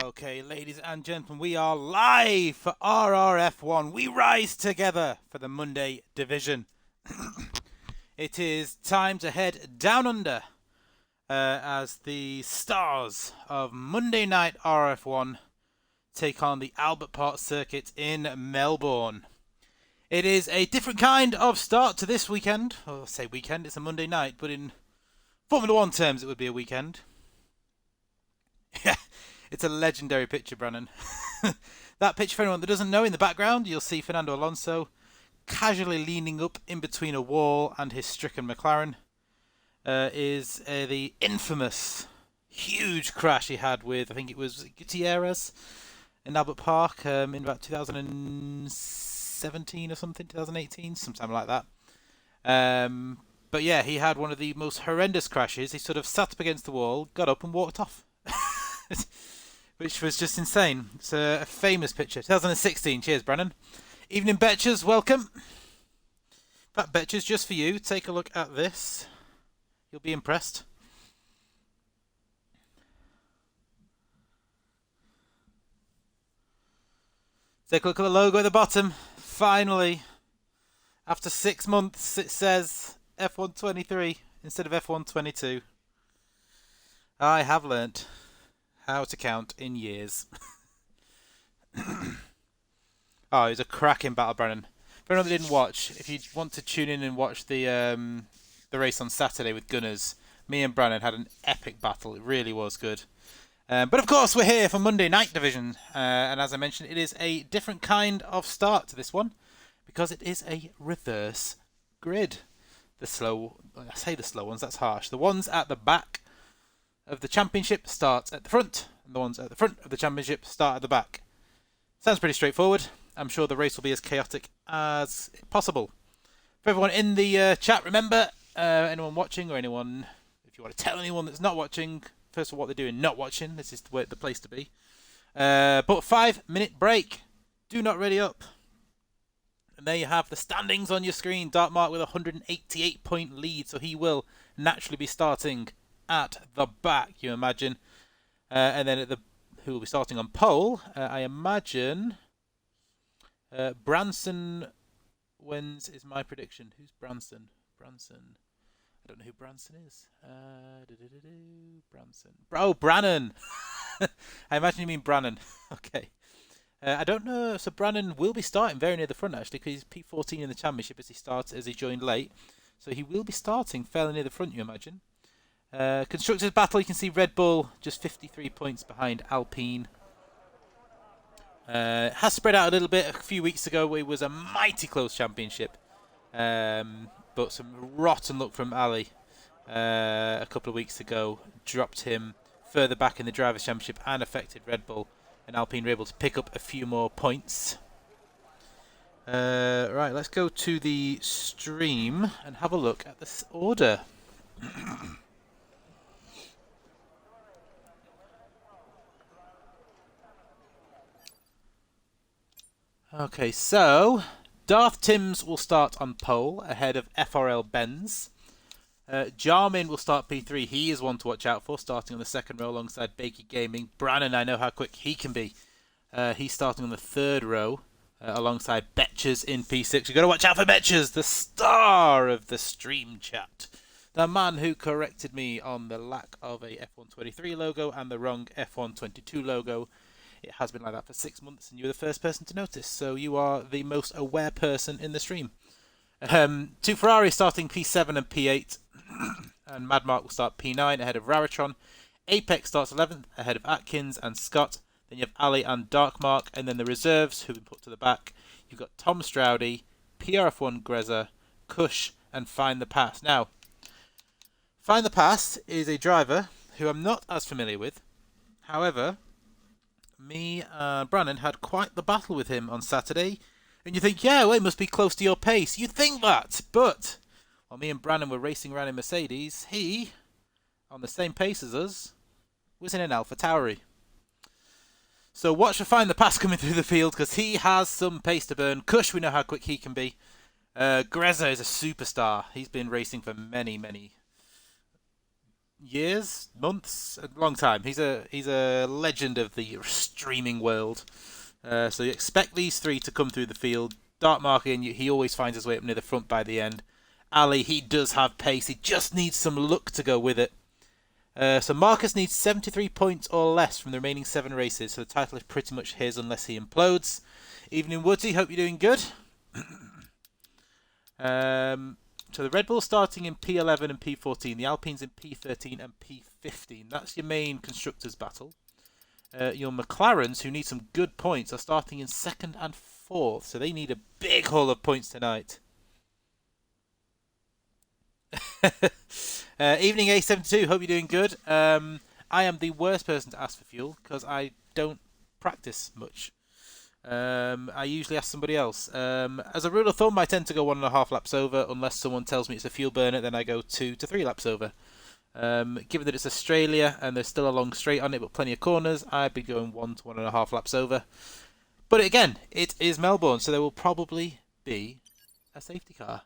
Okay, ladies and gentlemen, we are live for RRF1. We rise together for the Monday division. It is time to head down under as the stars of Monday night RRF1 take on the Albert Park circuit in Melbourne. It is a different kind of start to this weekend. I'll say weekend, it's a Monday night, but in Formula 1 terms it would be a weekend. Yeah. It's a legendary picture, Brannon. That picture, for anyone that doesn't know, in the background, you'll see Fernando Alonso casually leaning up in between a wall and his stricken McLaren. Is the infamous huge crash he had with, I think it was Gutierrez in Albert Park in about 2017 or something, 2018, sometime like that. But yeah, he had one of the most horrendous crashes. He sort of sat up against the wall, got up and walked off. Which was just insane. It's a famous picture. 2016. Cheers, Brennan. Evening, Betchers. Welcome. In fact, Betchers, just for you, take a look at this. You'll be impressed. Take a look at the logo at the bottom. Finally, after 6 months, it says F123 instead of F122. I have learnt how to count in years. Oh, it was a cracking battle, Brennan. For anyone that didn't watch, if you want to tune in and watch the race on Saturday with Gunners, me and Brannon had an epic battle. It really was good. But of course, we're here for Monday Night Division, and as I mentioned, it is a different kind of start to this one because it is a reverse grid. I say the slow ones, that's harsh. The ones at the back of the championship start at the front, and the ones at the front of the championship start at the back. Sounds pretty straightforward. I'm sure the race will be as chaotic as possible. For everyone in the chat, remember, anyone watching or anyone, if you want to tell anyone that's not watching, first of all, what they're doing not watching, this is the place to be. But 5-minute break. Do not ready up. And there you have the standings on your screen. Dark Mark with a 188-point lead, so he will naturally be starting at the back, you imagine. And then who will be starting on pole? I imagine Branson wins is my prediction. Who's Branson? Branson. I don't know who Branson is. Branson. Oh, Brannon. I imagine you mean Brannon. Okay. I don't know. So Brannon will be starting very near the front, actually, because he's P14 in the championship as he joined late. So he will be starting fairly near the front, you imagine. Constructors battle, you can see Red Bull just 53 points behind Alpine. Has spread out a little bit. A few weeks ago it was a mighty close championship, but some rotten luck from Ali a couple of weeks ago dropped him further back in the Drivers' Championship and affected Red Bull, and Alpine were able to pick up a few more points. Right, let's go to the stream and have a look at this order. Okay, so Darth Timms will start on pole ahead of FRL Benz. Jarmin will start P3. He is one to watch out for, starting on the second row alongside Bakey Gaming. Brannon, I know how quick he can be. He's starting on the third row alongside Betchers in P6. You've got to watch out for Betchers, the star of the stream chat. The man who corrected me on the lack of a F123 logo and the wrong F122 logo. It has been like that for 6 months, and you're the first person to notice, so you are the most aware person in the stream. Two Ferrari starting P7 and P8, and Mad Mark will start P9 ahead of Raritron. Apex starts 11th ahead of Atkins and Scott. Then you have Ali and Dark Mark, and then the reserves who've been put to the back. You've got Tom Stroudy, PRF1 Greza, Kush, and Find the Pass. Now, Find the Pass is a driver who I'm not as familiar with. However, me and Brannon had quite the battle with him on Saturday. And you think, yeah, well, it must be close to your pace. You'd think that. But while me and Brannon were racing around in Mercedes, he, on the same pace as us, was in an Alpha Tauri. So watch for Find the Pass coming through the field, because he has some pace to burn. Kush, we know how quick he can be. Greza is a superstar. He's been racing for many years, months, a long time. He's a legend of the streaming world. So you expect these three to come through the field. Dark Market, he always finds his way up near the front by the end. Ali, he does have pace. He just needs some luck to go with it. So Marcus needs 73 points or less from the remaining 7 races, so the title is pretty much his unless he implodes. Evening Woodsy, hope you're doing good. So the Red Bull starting in P11 and P14, the Alpines in P13 and P15. That's your main constructors battle. Your McLarens, who need some good points, are starting in 2nd and 4th, so they need a big haul of points tonight. Evening A72, hope you're doing good. I am the worst person to ask for fuel because I don't practice much. I usually ask somebody else. As a rule of thumb, I tend to go 1.5 laps over unless someone tells me it's a fuel burner. Then I go 2 to 3 laps over. Given that it's Australia and there's still a long straight on it but plenty of corners, I'd be going 1 to 1.5 laps over. But again, it is Melbourne, so there will probably be a safety car.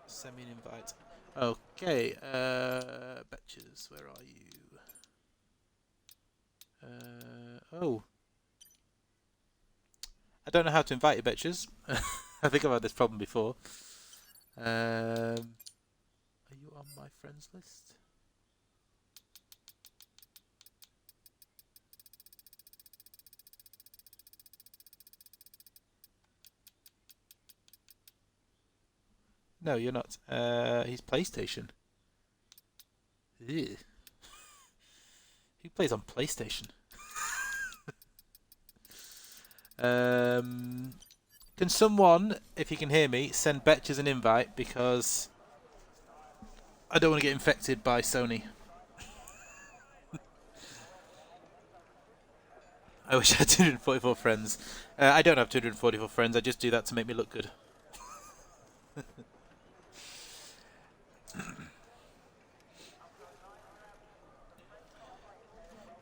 Send me an invite. Okay, Betches, where are you? Oh. I don't know how to invite you, Betches. I think I've had this problem before. Are you on my friends list? No, you're not. He's PlayStation. Ew. He plays on PlayStation. Can someone, if you can hear me, send Betches an invite because I don't want to get infected by Sony. I wish I had 244 friends. I don't have 244 friends. I just do that to make me look good.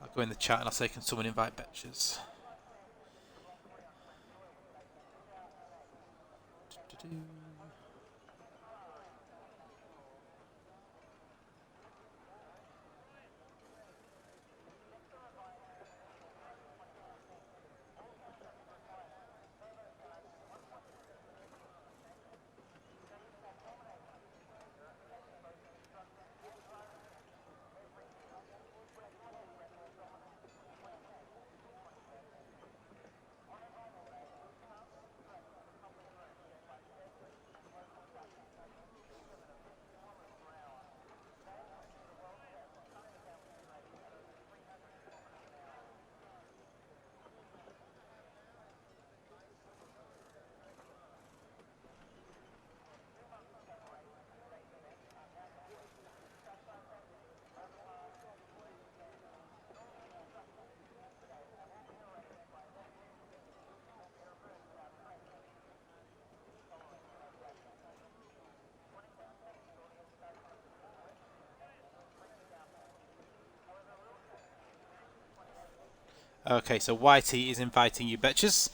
I'll go in the chat and I'll say, can someone invite Betches? Okay, so Whitey is inviting you, Betches.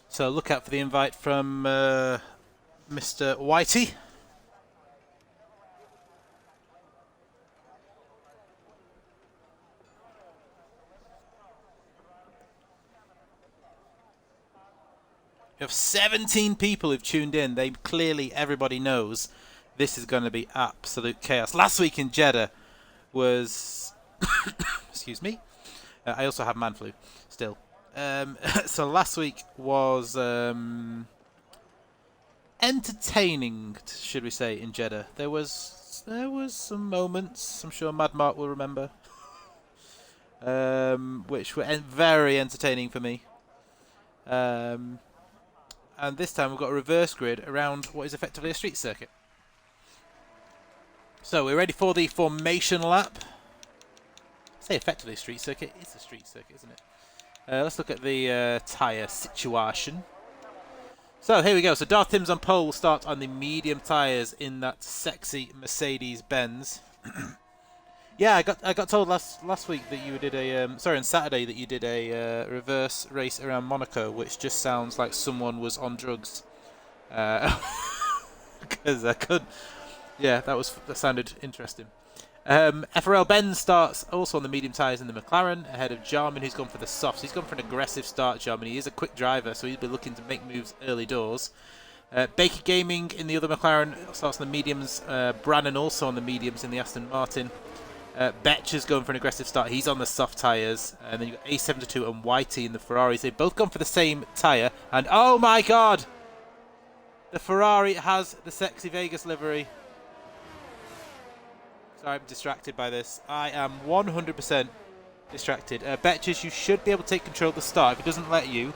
So look out for the invite from Mr. Whitey. You have 17 people who've tuned in. They clearly, everybody knows this is going to be absolute chaos. Last week in Jeddah was... excuse me. I also have man flu still. So last week was entertaining, should we say, in Jeddah. There was some moments, I'm sure Mad Mark will remember, which were very entertaining for me. And this time we've got a reverse grid around what is effectively a street circuit. So we're ready for the formation lap. I say effectively a street circuit. It's a street circuit, isn't it? Let's look at the tyre situation. So here we go. So Darth Tim's on pole will start on the medium tyres in that sexy Mercedes-Benz. Yeah, I got told last week that you did a on Saturday that you did a reverse race around Monaco, which just sounds like someone was on drugs. Because I couldn't. Yeah, that sounded interesting. FRL Benz starts also on the medium tyres in the McLaren, ahead of Jarman, who's gone for the softs. He's gone for an aggressive start, Jarman. He is a quick driver, so he'll be looking to make moves early doors. Baker Gaming in the other McLaren starts on the mediums. Brannan also on the mediums in the Aston Martin. Betcher's going for an aggressive start. He's on the soft tyres. And then you've got A72 and Whitey in the Ferraris. They've both gone for the same tyre. And oh my god! The Ferrari has the sexy Vegas livery. Sorry, I'm distracted by this. I am 100% distracted. Betches, you should be able to take control of the start. If it doesn't let you,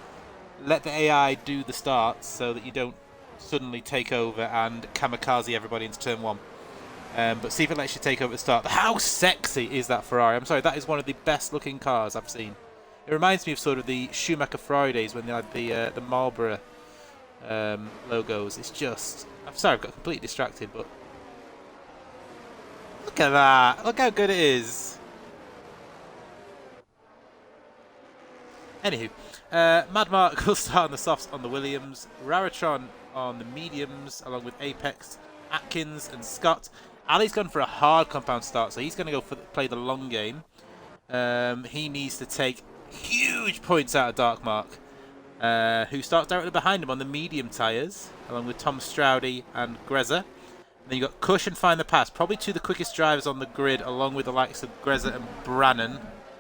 let the AI do the start so that you don't suddenly take over and kamikaze everybody into turn 1. But see if it lets you take over the start. How sexy is that Ferrari? I'm sorry, that is one of the best looking cars I've seen. It reminds me of sort of the Schumacher Ferrari days when they had the Marlboro logos. It's just... I'm sorry, I've got completely distracted, but... Look at that. Look how good it is. Anywho, Mad Mark will start on the softs on the Williams. Raritron on the mediums, along with Apex, Atkins and Scott. Ali's gone for a hard compound start, so he's going to go for play the long game. He needs to take huge points out of Dark Mark, who starts directly behind him on the medium tyres, along with Tom Stroudy and Greza. Then you've got Cush and Find the Pass, probably two of the quickest drivers on the grid, along with the likes of Greza and Brannan,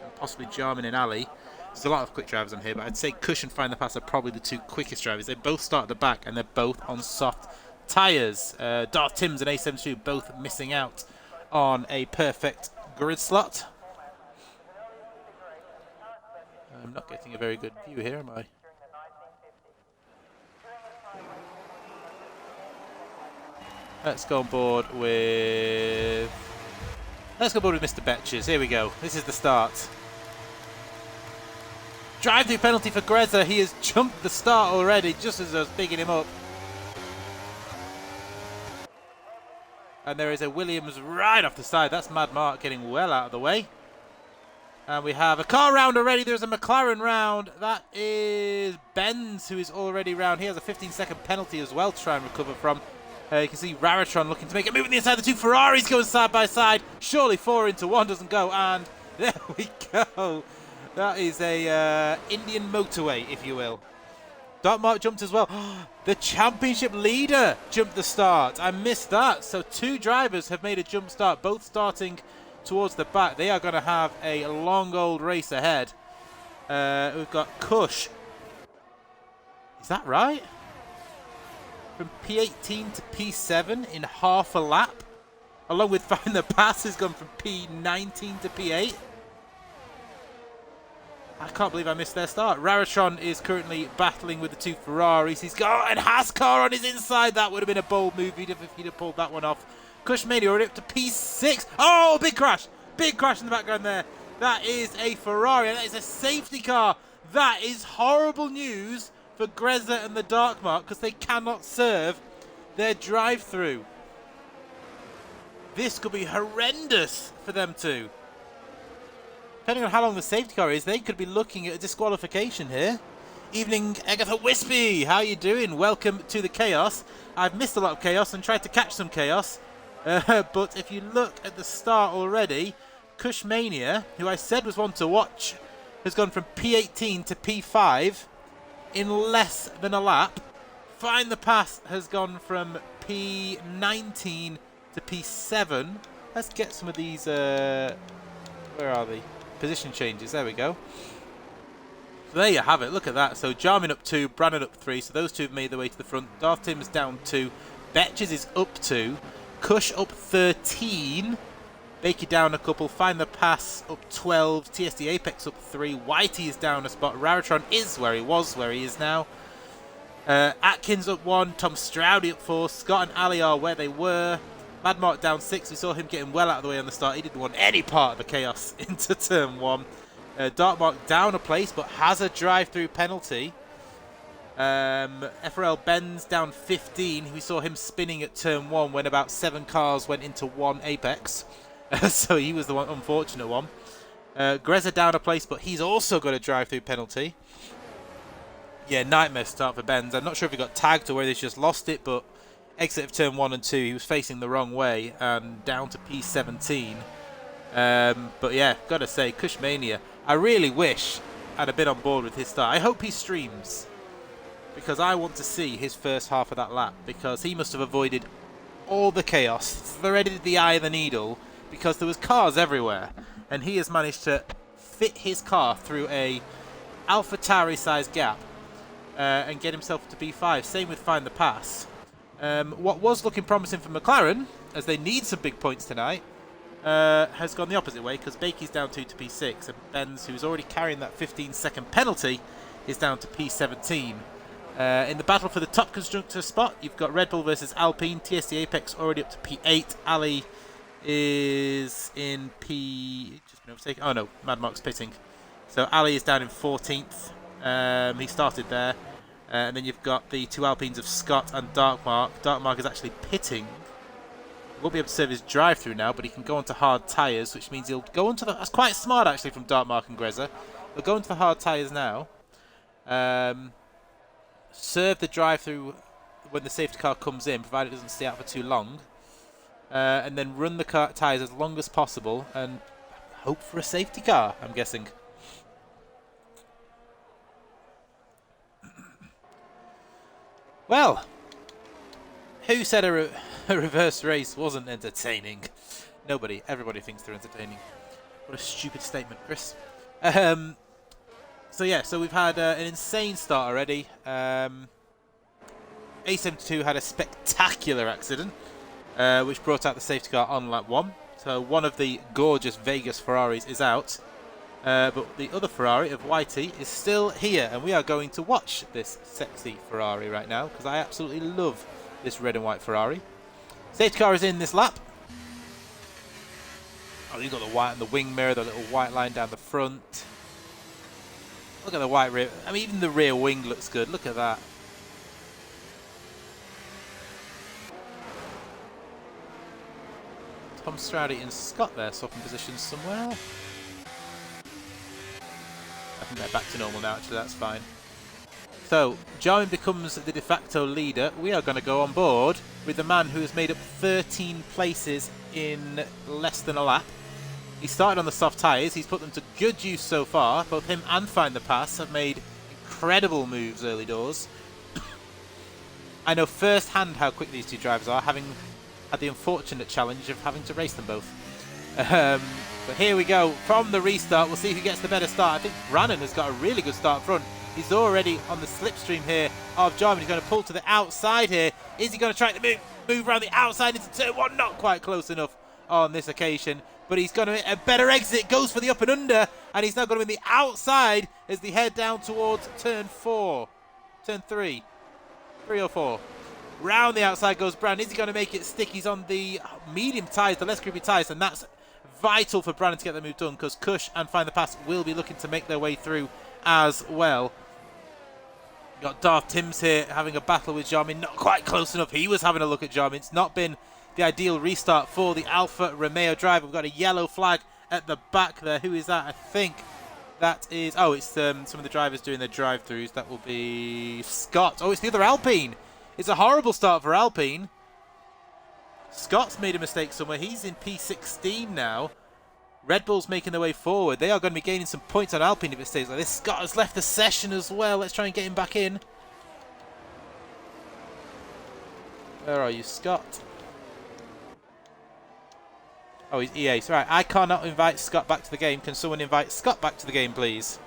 and possibly Jarman and Ali. There's a lot of quick drivers on here, but I'd say Cush and Find the Pass are probably the two quickest drivers. They both start at the back, and they're both on soft tyres. Darth Timms and A72 both missing out on a perfect grid slot. I'm not getting a very good view here, am I? Let's go on board with... Let's go on board with Mr. Betches. Here we go. This is the start. Drive-through penalty for Greza. He has jumped the start already, just as I was bigging him up. And there is a Williams right off the side. That's Mad Mark getting well out of the way. And we have a car round already. There's a McLaren round. That is Benz, who is already round. He has a 15-second penalty as well to try and recover from. You can see Raritron looking to make a move on the inside. The two Ferraris going side by side. Surely 4 into 1 doesn't go. And there we go. That is a Indian motorway, if you will. Dark Mark jumped as well. The championship leader jumped the start. I missed that. So 2 drivers have made a jump start, both starting towards the back. They are going to have a long old race ahead. We've got Cush. Is that right? From P18 to P7 in half a lap. Along with Find the Pass has gone from P19 to P8. I can't believe I missed their start. Raritron is currently battling with the 2 Ferraris. He's got an Hascar on his inside. That would have been a bold move if he'd have pulled that one off. Cushmania already up to P6. Oh, big crash. Big crash in the background there. That is a Ferrari. That is a safety car. That is horrible news for Greza and the Dark Mark, because they cannot serve their drive-through. This could be horrendous for them too. Depending on how long the safety car is, they could be looking at a disqualification here. Evening, Agatha Wispy. How you doing? Welcome to the chaos. I've missed a lot of chaos and tried to catch some chaos. But if you look at the start already, Cushmania, who I said was one to watch, has gone from P18 to P5 in less than a lap. Find the Pass has gone from P19 to P7. Let's get some of these, where are they? Position changes, there we go. So there you have it, look at that. So Jarman up 2, Brannan up 3, so those 2 have made their way to the front. Darth Timms down 2, Betches is up 2, Cush up 13, Bakey down a couple, Find the Pass up 12, TSD Apex up 3, Whitey is down a spot, Raritron is where he was, where he is now. Atkins up 1, Tom Stroudy up 4, Scott and Ali are where they were. Mad Mark down 6, we saw him getting well out of the way on the start. He didn't want any part of the chaos into turn 1. Dark Mark down a place, but has a drive-through penalty. FRL Benz down 15. We saw him spinning at turn 1 when about 7 cars went into 1 Apex. So he was the one unfortunate one. Greza down a place, but he's also got a drive-through penalty. Yeah, nightmare start for Benz. I'm not sure if he got tagged or whether he's just lost it, but exit of turn 1 and 2, he was facing the wrong way and down to P17. But yeah, gotta say, Kushmania, I really wish I'd have been on board with his start. I hope he streams, because I want to see his first half of that lap, because he must have avoided all the chaos, threaded the eye of the needle, because there was cars everywhere, and he has managed to fit his car through a AlphaTauri sized gap and get himself to P5. Same with Find the Pass. What was looking promising for McLaren, as they need some big points tonight, has gone the opposite way, because Bakey's down 2 to P6, and Benz, who's already carrying that 15-second penalty, is down to P17. In the battle for the top constructor spot, you've got Red Bull versus Alpine. TSD Apex already up to P8. Ali is in P... just been overtaken. Oh no, Mad Mark's pitting. So Ali is down in 14th. He started there. And then you've got the two Alpines of Scott and Darkmark. Darkmark is actually pitting. He won't be able to serve his drive-through now, but he can go onto hard tyres, which means he'll go onto the... That's quite smart, actually, from Darkmark and Greza. He'll go into the hard tyres now. Serve the drive-through when the safety car comes in, provided it doesn't stay out for too long. And then run the tyres as long as possible and hope for a safety car, I'm guessing. Well, who said a reverse race wasn't entertaining? Nobody. Everybody thinks they're entertaining. What a stupid statement, Chris. So yeah, so we've had an insane start already. A72 had a spectacular accident, which brought out the safety car on lap 1. So one of the gorgeous Vegas Ferraris is out. But the other Ferrari of Whitey is still here, and we are going to watch this sexy Ferrari right now, because I absolutely love this red and white Ferrari. Safety car is in this lap. Oh, you've got the white and the wing mirror, the little white line down the front. Look at the white rear. I mean, even the rear wing looks good. Look at that. Tom Stroudy and Scott there swapping positions somewhere. I think they're back to normal now, actually, that's fine. So, Jarwin becomes the de facto leader. We are going to go on board with the man who has made up 13 places in less than a lap. He started on the soft tyres. He's put them to good use so far. Both him and Find the Pass have made incredible moves early doors. I know firsthand how quick these two drivers are, having had the unfortunate challenge of having to race them both. But here we go. From the restart, we'll see who gets the better start. I think Brannan has got a really good start front. He's already on the slipstream here of Jarman. He's going to pull to the outside here. Is he going to try to move around the outside into turn 1? Not quite close enough on this occasion. But he's going to hit a better exit. Goes for the up and under. And he's now going to win the outside as they head down towards turn 4. Turn 3. 3 or 4. Round the outside goes Brannan. Is he going to make it stick? He's on the medium tyres, the less grippy tyres. And that's vital for Brannan to get the move done, because Kush and Find the Pass will be looking to make their way through as well. Got Darth Timms here having a battle with Jarmin. Not quite close enough. He was having a look at Jarmin. It's not been the ideal restart for the Alfa Romeo driver. We've got a yellow flag at the back there. Who is that? I think that is... Oh, it's some of the drivers doing their drive-thrus. That will be Scott. Oh, it's the other Alpine. It's a horrible start for Alpine. Scott's made a mistake somewhere. He's in P16 now. Red Bull's making their way forward. They are going to be gaining some points on Alpine if it stays like this. Scott has left the session as well. Let's try and get him back in. Where are you, Scott? Oh, he's EA. So, right, I cannot invite Scott back to the game. Can someone invite Scott back to the game, please?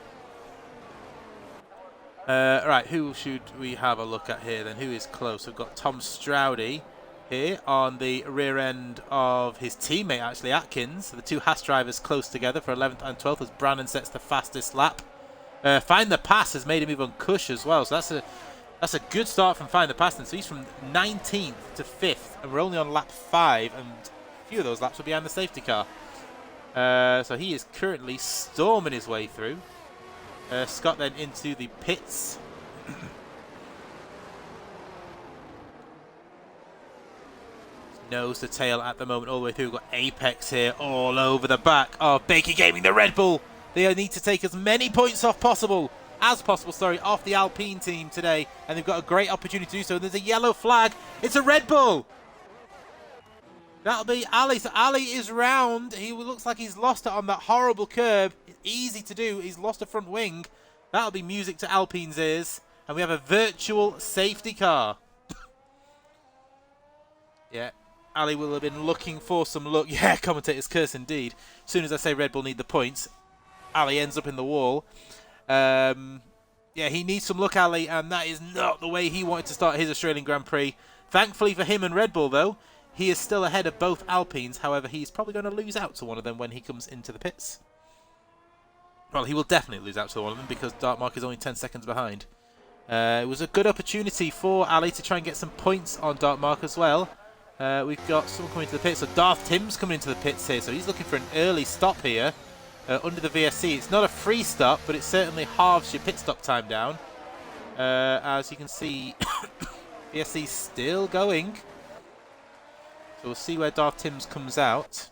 Right, who should we have a look at here then? Who is close? We've got Tom Stroudy here on the rear end of his teammate, actually, Atkins. So the two Haas drivers close together for 11th and 12th as Brannan sets the fastest lap. Find the Pass has made a move on Kush as well. So that's a good start from Find the Pass. And so he's from 19th to 5th. And we're only on lap 5. And a few of those laps are behind the safety car. So he is currently storming his way through. Scott then into the pits. Nose to tail at the moment, all the way through. We've got Apex here all over the back of Baker Gaming, the Red Bull. They need to take as many points off possible as possible, off the Alpine team today, and they've got a great opportunity to do so. There's a yellow flag. It's a Red Bull. That'll be Ali. So Ali is round. He looks like he's lost it on that horrible curb. It's easy to do. He's lost a front wing. That'll be music to Alpine's ears. And we have a virtual safety car. Yeah, Ali will have been looking for some luck. Yeah, commentator's curse indeed. As soon as I say Red Bull need the points, Ali ends up in the wall. Yeah, he needs some luck, Ali, and that is not the way he wanted to start his Australian Grand Prix. Thankfully for him and Red Bull, though, he is still ahead of both Alpines. However, he's probably going to lose out to one of them when he comes into the pits. Well, he will definitely lose out to one of them because Dartmark is only 10 seconds behind. It was a good opportunity for Ali to try and get some points on Dartmark as well. We've got someone coming to the pits. So Darth Tim's coming into the pits here. So he's looking for an early stop here under the VSC. It's not a free stop, but it certainly halves your pit stop time down. As you can see, VSC's still going. So we'll see where Darth Tim's comes out.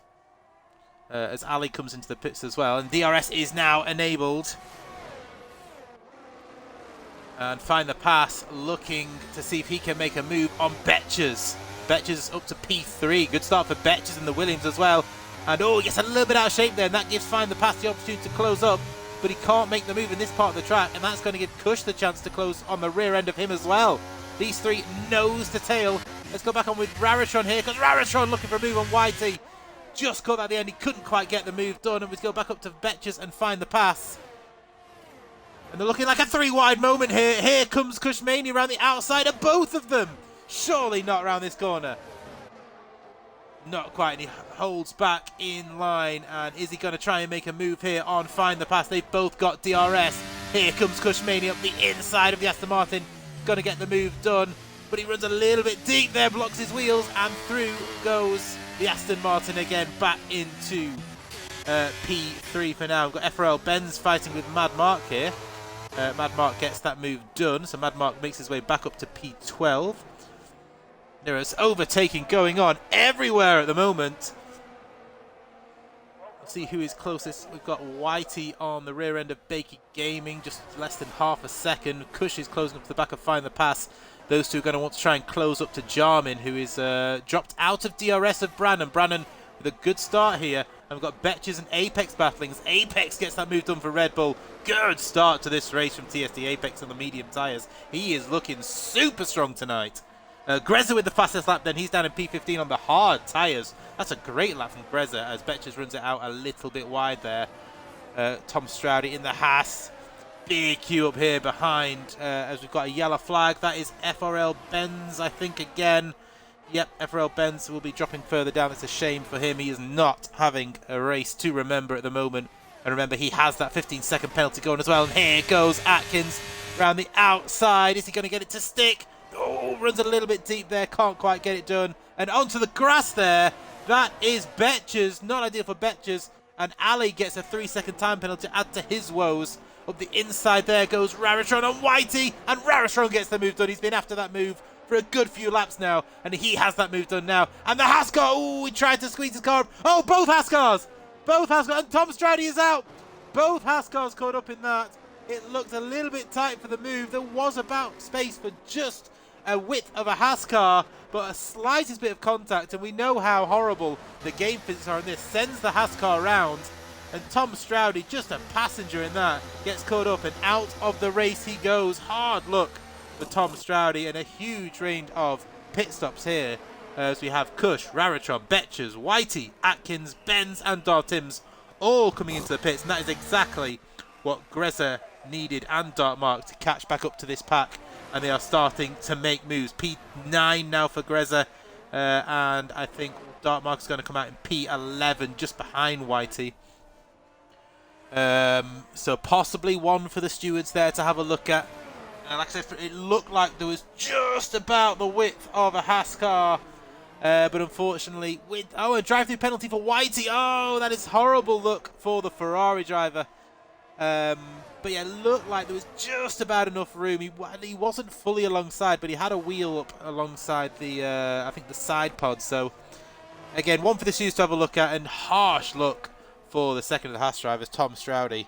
As Ali comes into the pits as well. And DRS is now enabled. And Find the Pass looking to see if he can make a move on Betches. Betches up to P3. Good start for Betches and the Williams as well. And he gets a little bit out of shape there. And that gives Find the Pass the opportunity to close up. But he can't make the move in this part of the track. And that's going to give Kush the chance to close on the rear end of him as well. These three nose to tail. Let's go back on with Raritron here, because Raritron looking for a move on Whitey. Just caught at the end. He couldn't quite get the move done. And we go back up to Betches and Find the Pass. And they're looking like a three-wide moment here. Here comes Kushmania around the outside of both of them. Surely not around this corner. Not quite. And he holds back in line. And is he going to try and make a move here on Find the Pass? They've both got DRS. Here comes Kushmania up the inside of the Aston Martin. Going to get the move done. But he runs a little bit deep there, blocks his wheels, and through goes the Aston Martin again, back into P3 for now. We've got FRL Benz fighting with Mad Mark here. Mad Mark gets that move done, so Mad Mark makes his way back up to P12. There is overtaking going on everywhere at the moment. Let's see who is closest. We've got Whitey on the rear end of Bakey Gaming, just less than half a second. Kush is closing up to the back of Find the Pass. Those two are going to want to try and close up to Jarmin, who is dropped out of DRS of Brannon. Brannon with a good start here. And we've got Betches and Apex battling. As Apex gets that move done for Red Bull. Good start to this race from TSD Apex on the medium tyres. He is looking super strong tonight. Greza with the fastest lap then. He's down in P15 on the hard tyres. That's a great lap from Greza as Betches runs it out a little bit wide there. Tom Stroudy in the Haas. Big queue up here behind as we've got a yellow flag. That is FRL Benz, I think, again. Yep, FRL Benz will be dropping further down. It's a shame for him. He is not having a race to remember at the moment. And remember, he has that 15-second penalty going as well. And here goes Atkins around the outside. Is he going to get it to stick? Oh, runs a little bit deep there. Can't quite get it done. And onto the grass there. That is Betches. Not ideal for Betches. And Ali gets a 3-second time penalty to add to his woes. Up the inside there goes Raritron on Whitey. And Raritron gets the move done. He's been after that move for a good few laps now. And he has that move done now. And the Haas car. Oh, he tried to squeeze his car up. Oh, both Haas cars. Both Haas cars. And Tom Stroudy is out. Both Haas cars caught up in that. It looked a little bit tight for the move. There was about space for just a width of a Haas car, but a slightest bit of contact, and we know how horrible the game physics are in this, sends the Haas car around, and Tom Stroudy, just a passenger in that, gets caught up, and out of the race he goes. Hard luck for Tom Stroudy, and a huge range of pit stops here, as we have Kush, Raritron, Betches, Whitey, Atkins, Benz, and Dartims all coming into the pits, and that is exactly what Greza needed and Dartmark to catch back up to this pack. And they are starting to make moves. P9 now for Greza. And I think Dartmark is going to come out in P11 just behind Whitey. So possibly one for the stewards there to have a look at. Like I said, it looked like there was just about the width of a Haas car. But unfortunately, with a drive-through penalty for Whitey. Oh, that is horrible look for the Ferrari driver. But yeah, it looked like there was just about enough room. He wasn't fully alongside, but he had a wheel up alongside the, I think, the side pod. So, again, one for the stewards to have a look at, and harsh look for the second of the Haas drivers, Tom Stroudy.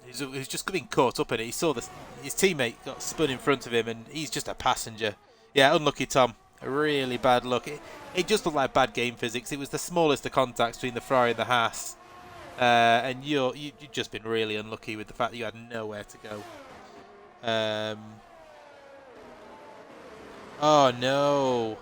He's just getting caught up in it. He saw his teammate got spun in front of him, and he's just a passenger. Yeah, unlucky Tom. A really bad look. It just looked like bad game physics. It was the smallest of contacts between the Ferrari and the Haas. And you've just been really unlucky with the fact that you had nowhere to go. Oh no.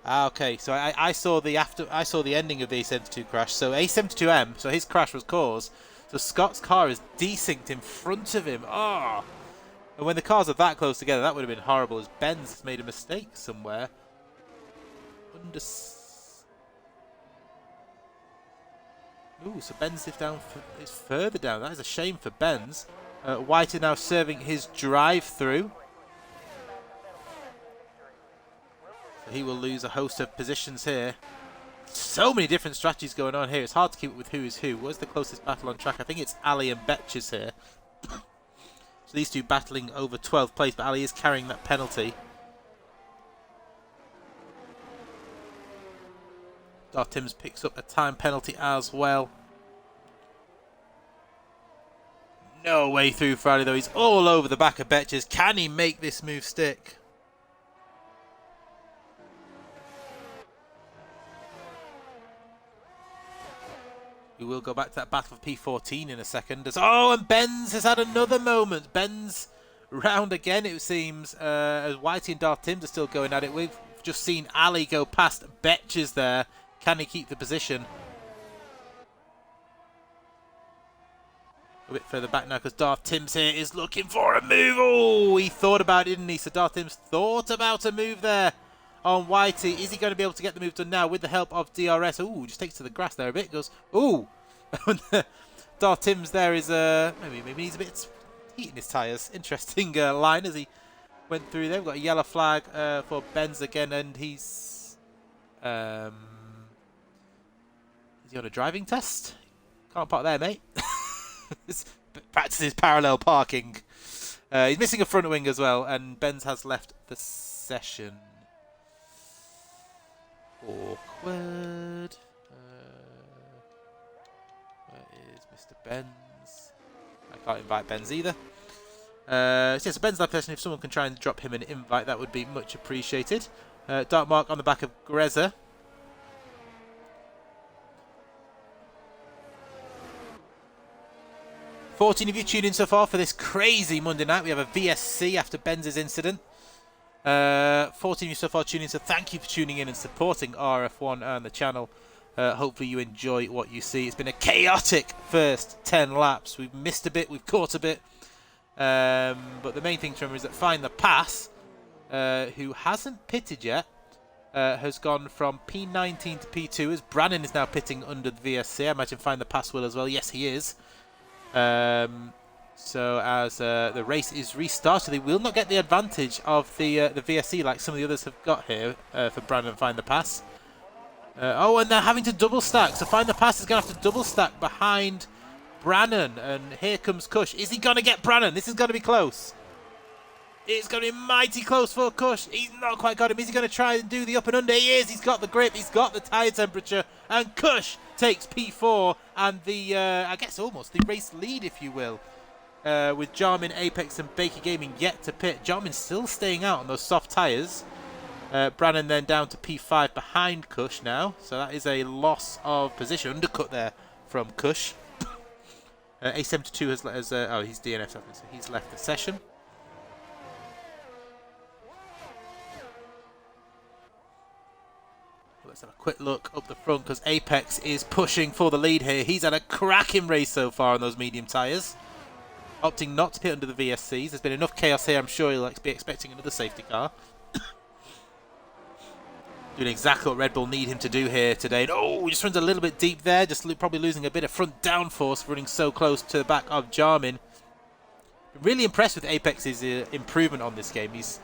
Okay, so I saw the ending of the A72 crash. So A72M, so his crash was caused. So Scott's car is desynced in front of him. Oh. And when the cars are that close together, that would have been horrible, as Benz has made a mistake somewhere. Ooh, so Benz is further down. That is a shame for Benz. White now serving his drive-through. So he will lose a host of positions here. So many different strategies going on here. It's hard to keep up with who is who. What's the closest battle on track? I think it's Ali and Betches here. So these two battling over 12th place, but Ali is carrying that penalty. Timms picks up a time penalty as well. No way through Friday though. He's all over the back of Betches. Can he make this move stick? We will go back to that battle of P14 in a second. And Benz has had another moment. Benz round again, it seems, as Whitey and Darth Timms are still going at it. We've just seen Ali go past Betches there. Can he keep the position? A bit further back now because Darth Timms here is looking for a move. Oh, he thought about it, didn't he? So Darth Timms thought about a move there on Whitey. Is he going to be able to get the move done now with the help of DRS? Ooh, just takes to the grass there a bit. Goes, ooh. Darth Timms there is, maybe he's a bit heating his tyres. Interesting line as he went through there. We've got a yellow flag for Benz again, and he's... is he on a driving test? Can't park there, mate. Practices parallel parking. He's missing a front wing as well, and Benz has left the session. Awkward. Where is Mr. Benz? I can't invite Benz either. So Benz left the session. If someone can try and drop him an invite, that would be much appreciated. Dark mark on the back of Greza. 14 of you tuned in so far for this crazy Monday night. We have a VSC after Benz's incident. 14 of you so far tuned in, so thank you for tuning in and supporting RRF1 and the channel. Hopefully you enjoy what you see. It's been a chaotic first 10 laps. We've missed a bit, we've caught a bit. But the main thing to remember is that Find the Pass, who hasn't pitted yet, has gone from P19 to P2, as Brannon is now pitting under the VSC. I imagine Find the Pass will as well. Yes, he is. So as the race is restarted, they will not get the advantage of the VSC like some of the others have got here for Brannon and Find the Pass. And they're having to double stack. So Find the Pass is going to have to double stack behind Brannon. And here comes Cush. Is he going to get Brannon? This is going to be close. It's going to be mighty close for Cush. He's not quite got him. Is he going to try and do the up and under? He is. He's got the grip. He's got the tyre temperature. And Cush takes P4 and the, I guess almost the race lead, if you will. With Jarmin, Apex and Baker Gaming yet to pit. Jarmin still staying out on those soft tyres. Brannon then down to P5 behind Cush now. So that is a loss of position. Undercut there from Cush. A72 has he's DNF, so he's left the session. Let's have a quick look up the front because Apex is pushing for the lead here. He's had a cracking race so far on those medium tyres. Opting not to pit under the VSCs. There's been enough chaos here. I'm sure he'll be expecting another safety car. Doing exactly what Red Bull need him to do here today. And, he just runs a little bit deep there. Just probably losing a bit of front downforce running so close to the back of Jarmin. Really impressed with Apex's improvement on this game. He's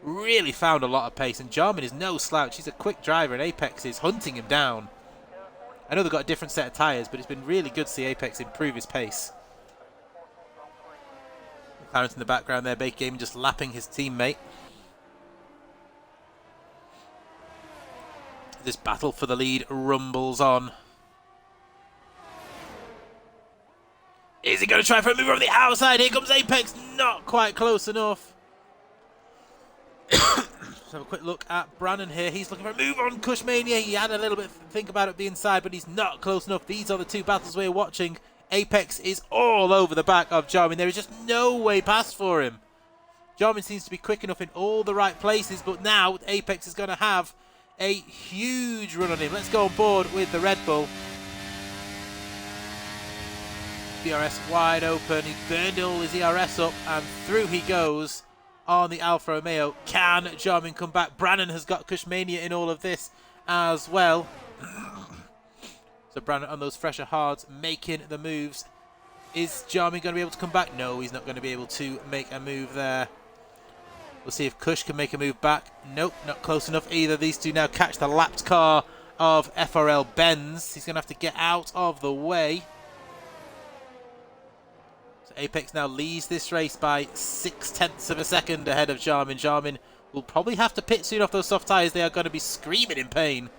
really found a lot of pace, and Jarmin is no slouch. He's a quick driver, and Apex is hunting him down. I know they've got a different set of tyres, but it's been really good to see Apex improve his pace. Clarence in the background there, Baker Gaming just lapping his teammate. This battle for the lead rumbles on. Is he going to try for a move on the outside? Here comes Apex. Not quite close enough. Let's have a quick look at Brannon here. He's looking for a move on Cushmania. He had a little bit to think about it the inside, but he's not close enough. These are the two battles we're watching. Apex is all over the back of Jarmin. There is just no way past for him. Jarmin seems to be quick enough in all the right places, but now Apex is going to have a huge run on him. Let's go on board with the Red Bull. DRS wide open. He burned all his ERS up, and through he goes on the Alfa Romeo. Can Jarmin come back? Brannon has got Cushmania in all of this as well. So Brannon on those fresher hards making the moves. Is Jarmin going to be able to come back? No, he's not going to be able to make a move there. We'll see if Cush can make a move back. Nope, not close enough either. These two now catch the lapped car of FRL Benz. He's going to have to get out of the way. So Apex now leads this race by 0.6 of a second ahead of Jarmin. Jarmin will probably have to pit soon off those soft tyres. They are going to be screaming in pain.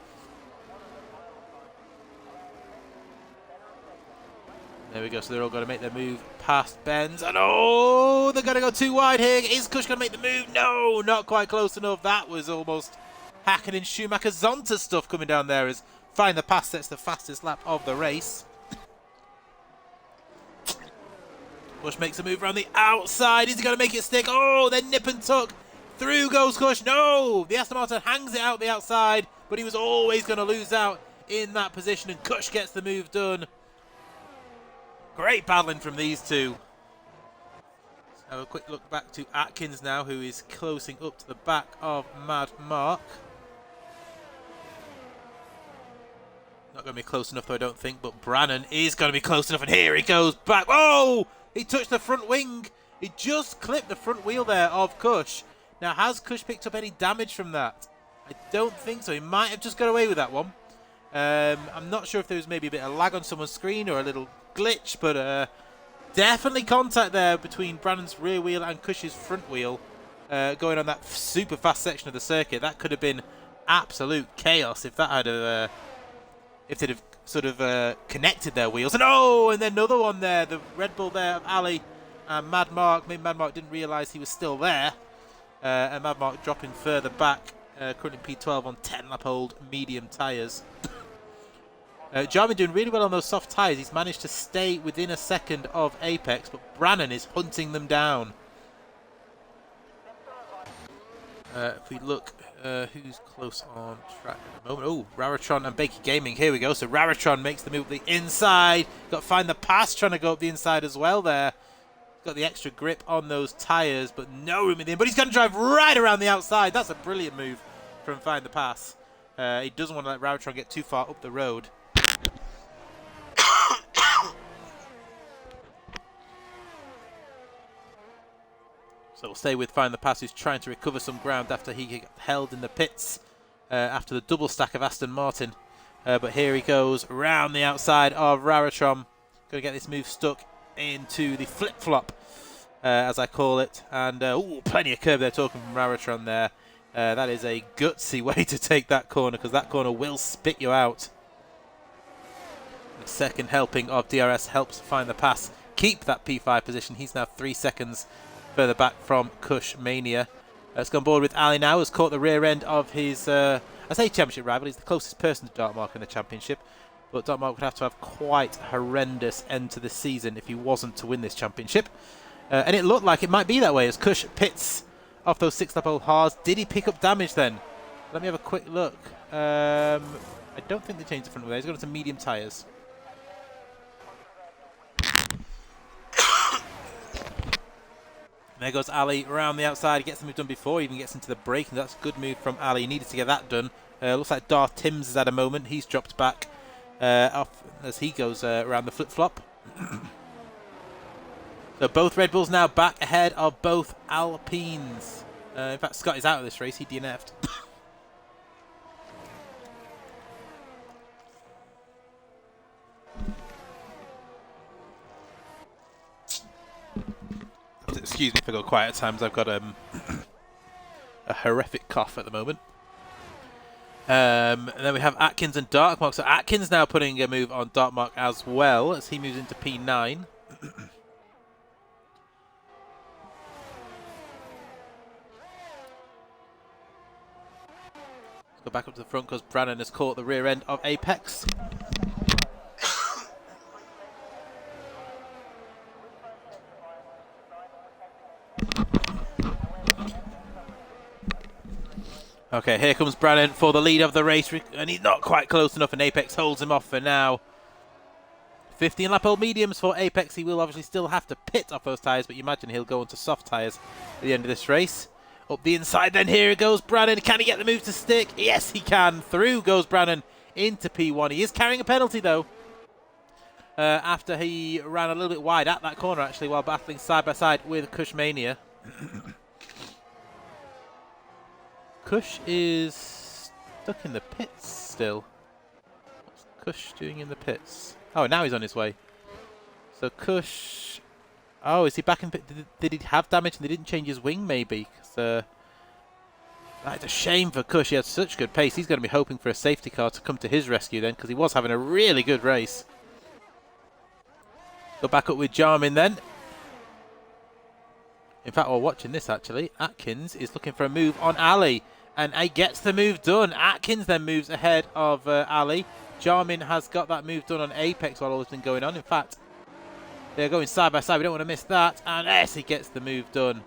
There we go, so they're all going to make their move past Benz. And oh, they're going to go too wide here. Is Cush going to make the move? No, not quite close enough. That was almost Hakkinen, Schumacher, Zonta stuff coming down there as Find the Pass sets the fastest lap of the race. Cush makes a move around the outside. Is he going to make it stick? Oh, then nip and tuck. Through goes Cush. No, the Aston Martin hangs it out the outside, but he was always going to lose out in that position, and Cush gets the move done. Great battling from these two. Let's have a quick look back to Atkins now, who is closing up to the back of Mad Mark. Not going to be close enough though, I don't think, but Brannon is going to be close enough, and here he goes back. Oh! He touched the front wing. He just clipped the front wheel there of Cush. Now, has Cush picked up any damage from that? I don't think so. He might have just got away with that one. I'm not sure if there was maybe a bit of lag on someone's screen or a little glitch, but definitely contact there between Brannon's rear wheel and Cush's front wheel going on that super fast section of the circuit. That could have been absolute chaos if that had if they'd have sort of connected their wheels. And oh, and then another one there, the Red Bull there of Ali and Mad Mark. Maybe Mad Mark didn't realise he was still there, and Mad Mark dropping further back, currently P12 on 10 lap old medium tyres. Jarmin doing really well on those soft tyres. He's managed to stay within a second of Apex, but Brannon is hunting them down. If we look who's close on track at the moment. Oh, Raratron and Bakey Gaming. Here we go. So Raratron makes the move up the inside. Got to Find the Pass trying to go up the inside as well there. Got the extra grip on those tyres, but no room in the end. But he's going to drive right around the outside. That's a brilliant move from Find the Pass. He doesn't want to let Raratron get too far up the road. So we'll stay with Find the Pass, who's trying to recover some ground after he got held in the pits after the double stack of Aston Martin. But here he goes round the outside of Raratron. Going to get this move stuck into the flip-flop, as I call it. And ooh, plenty of curb there talking from Raratron there. That is a gutsy way to take that corner, because that corner will spit you out. The second helping of DRS helps Find the Pass keep that P5 position. He's now 3 seconds further back from Cush Mania. Let's go on board with Ali now. Has caught the rear end of his, I say championship rival. He's the closest person to Dartmark in the championship. But Dartmark would have to have quite a horrendous end to the season if he wasn't to win this championship. And it looked like it might be that way as Cush pits off those 6 lap old hards. Did he pick up damage then? Let me have a quick look. I don't think they changed the front wheel. He's gone to medium tyres. There goes Ali around the outside. He gets the move done before he even gets into the braking. That's a good move from Ali. He needed to get that done. Looks like Darth Timms has had a moment. He's dropped back off as he goes around the flip-flop. So both Red Bulls now back ahead of both Alpines. In fact, Scott is out of this race. He DNF'd. Excuse me if I go quiet at times. I've got a horrific cough at the moment. And then we have Atkins and Dartmark. So Atkins now putting a move on Dartmark as well as he moves into P9. Go back up to the front because Brannan has caught the rear end of Apex. Okay, here comes Brannan for the lead of the race, and he's not quite close enough, and Apex holds him off for now. 15 lap old mediums for Apex. He will obviously still have to pit off those tyres, but you imagine he'll go onto soft tyres at the end of this race. Up the inside then, here goes Brannan. Can he get the move to stick? Yes, he can. Through goes Brannan into P1. He is carrying a penalty, though. After he ran a little bit wide at that corner, actually, while battling side by side with Cushmania. Cush is stuck in the pits still. What's Cush doing in the pits? Oh, now he's on his way. So Cush... Oh, is he back in pit? Did he have damage and they didn't change his wing, maybe? That's a shame for Cush. He had such good pace. He's going to be hoping for a safety car to come to his rescue then, because he was having a really good race. Go back up with Jarmin then. In fact, while watching this, actually, Atkins is looking for a move on Ali. And he gets the move done. Atkins then moves ahead of Ali. Jarmin has got that move done on Apex while all this has been going on. In fact, they're going side by side. We don't want to miss that. And yes, he gets the move done.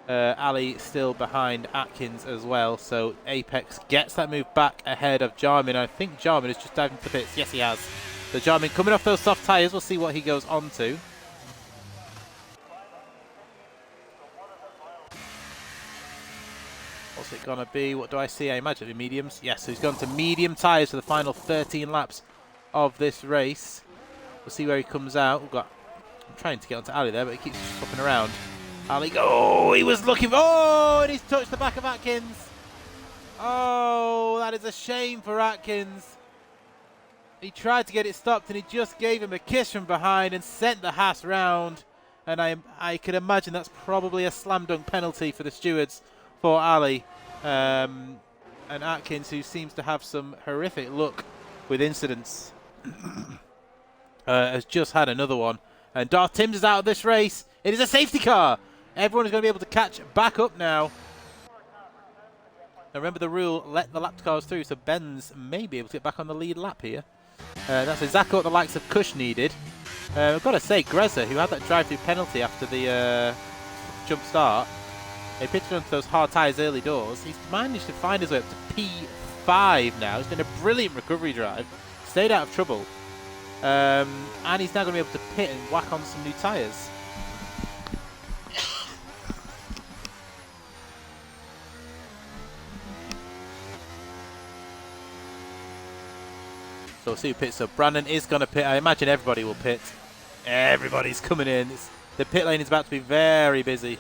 Ali still behind Atkins as well. So Apex gets that move back ahead of Jarmin. I think Jarmin has just dived into the pits. Yes, he has. So Jarmin coming off those soft tyres. We'll see what he goes on to. What's it going to be? What do I see? I imagine the mediums. Yes, so he's gone to medium tyres for the final 13 laps of this race. We'll see where he comes out. I'm trying to get onto Ali there, but he keeps swapping around. Ali, oh, he was looking. Oh, and he's touched the back of Atkins. Oh, that is a shame for Atkins. He tried to get it stopped, and he just gave him a kiss from behind and sent the Haas round. And I can imagine that's probably a slam dunk penalty for the stewards for Ali. And Atkins, who seems to have some horrific luck with incidents, has just had another one. And Darth Timms is out of this race. It is a safety car. Everyone is going to be able to catch back up now. Now remember the rule, let the lap cars through, so Benz may be able to get back on the lead lap here. That's exactly what the likes of Cush needed. I've got to say, Greza, who had that drive-through penalty after the jump start, he pitched onto those hard tyres early doors. He's managed to find his way up to P5 now. It's been a brilliant recovery drive. Stayed out of trouble. And he's now going to be able to pit and whack on some new tyres. So we'll see who pits. So Brandon is going to pit. I imagine everybody will pit. Everybody's coming in. The pit lane is about to be very busy.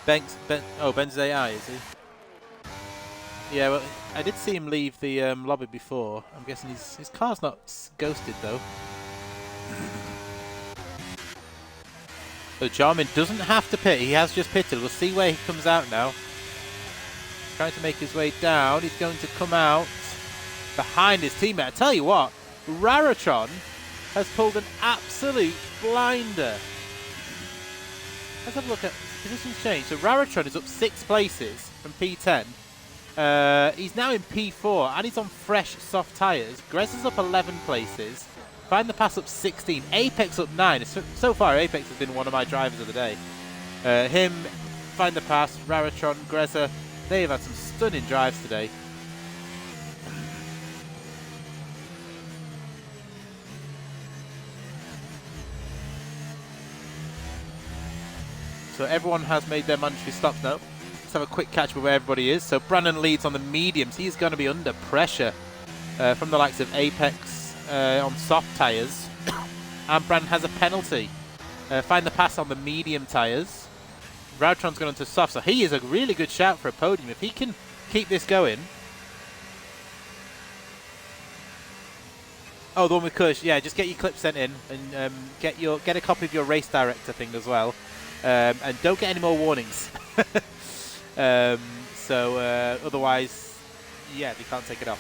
Ben's AI, is he? Yeah, well, I did see him leave the lobby before. I'm guessing his car's not ghosted, though. So Jarmin doesn't have to pit. He has just pitted. We'll see where he comes out now. Trying to make his way down. He's going to come out behind his teammate. I tell you what, Raratron has pulled an absolute blinder. Let's have a look at positions change. So Raratron is up 6 places from P10. He's now in P4 and he's on fresh soft tyres. Grezza's up 11 places. Find the Pass up 16. Apex up 9. So far, Apex has been one of my drivers of the day. Him, Find the Pass, Raratron, Grezza. They've had some stunning drives today. So everyone has made their mandatory stops now. Let's have a quick catch of where everybody is. So Brandon leads on the mediums. He's going to be under pressure from the likes of Apex on soft tyres. And Brandon has a penalty. Find the Pass on the medium tyres. Rautron's gone onto soft, so he is a really good shout for a podium. If he can keep this going. Oh, the one with Kush. Yeah, just get your clip sent in and get a copy of your race director thing as well. And don't get any more warnings. Otherwise, yeah, they can't take it off.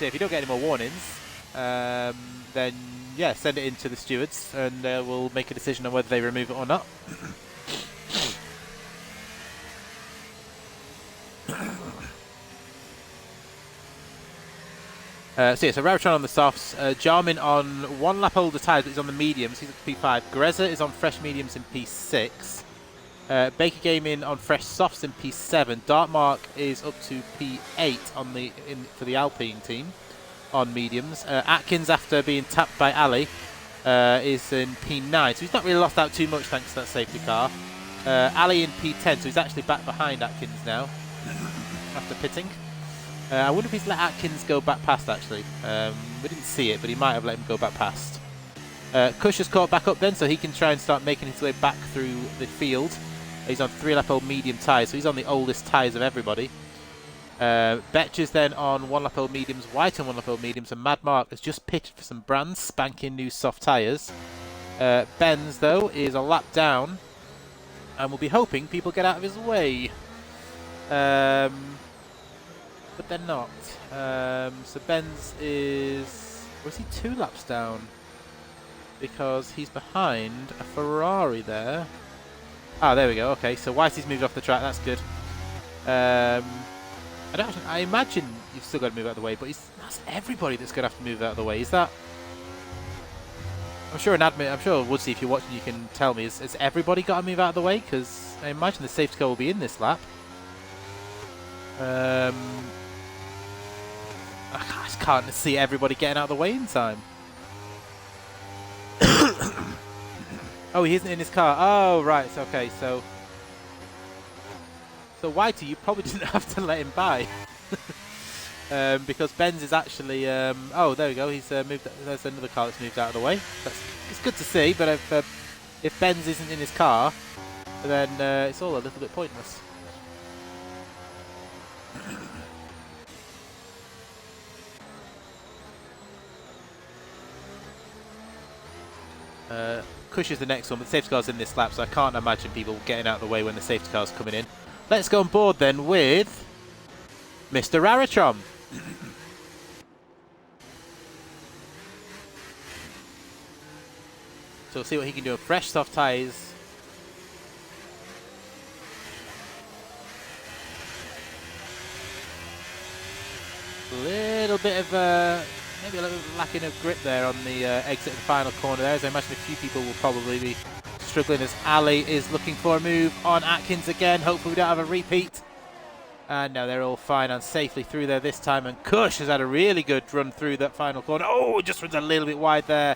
So if you don't get any more warnings, then yeah, send it in to the stewards, and we'll make a decision on whether they remove it or not. So yeah, so Raritron on the softs, Jarmin on 1 lap older tyres, but he's on the mediums, he's at P5. Greza is on fresh mediums in P6. Baker Gaming on fresh softs in P7. Dartmark is up to P8 on for the Alpine team on mediums. Atkins, after being tapped by Ali, is in P9, so he's not really lost out too much thanks to that safety car. Ali in P10, so he's actually back behind Atkins now after pitting. I wonder if he's let Atkins go back past, actually. We didn't see it, but he might have let him go back past. Cush has caught back up then, so he can try and start making his way back through the field. He's on 3-lap-old medium tyres, so he's on the oldest tyres of everybody. Betch is then on 1-lap-old mediums, White on 1-lap-old mediums, and Mad Mark has just pitted for some brand spanking new soft tyres. Benz, though, is a lap down, and we'll be hoping people get out of his way. But they're not. So Benz is... Was he 2 laps down? Because he's behind a Ferrari there. Ah, there we go. Okay, so Whitey's moved off the track. That's good. I imagine you've still got to move out of the way, but that's everybody that's going to have to move out of the way. Is that... I'm sure Woodsy, if you're watching, you can tell me. Has everybody got to move out of the way? Because I imagine the safety car will be in this lap. I just can't see everybody getting out of the way in time. Oh, he isn't in his car. Oh, right. Okay, so Whitey, you probably didn't have to let him by. Because Benz is actually... oh, there we go. He's moved. There's another car that's moved out of the way. It's good to see, but if Benz isn't in his car, then it's all a little bit pointless. Cush is the next one, but the safety car's in this lap, so I can't imagine people getting out of the way when the safety car's coming in. Let's go on board then with Mr. Raritron. So we'll see what he can do. Fresh soft tyres. Little bit of maybe a little lacking of grip there on the exit of the final corner there, as I imagine a few people will probably be struggling, as Ali is looking for a move on Atkins again. Hopefully we don't have a repeat. And no, they're all fine and safely through there this time, and Cush has had a really good run through that final corner. Oh, just runs a little bit wide there,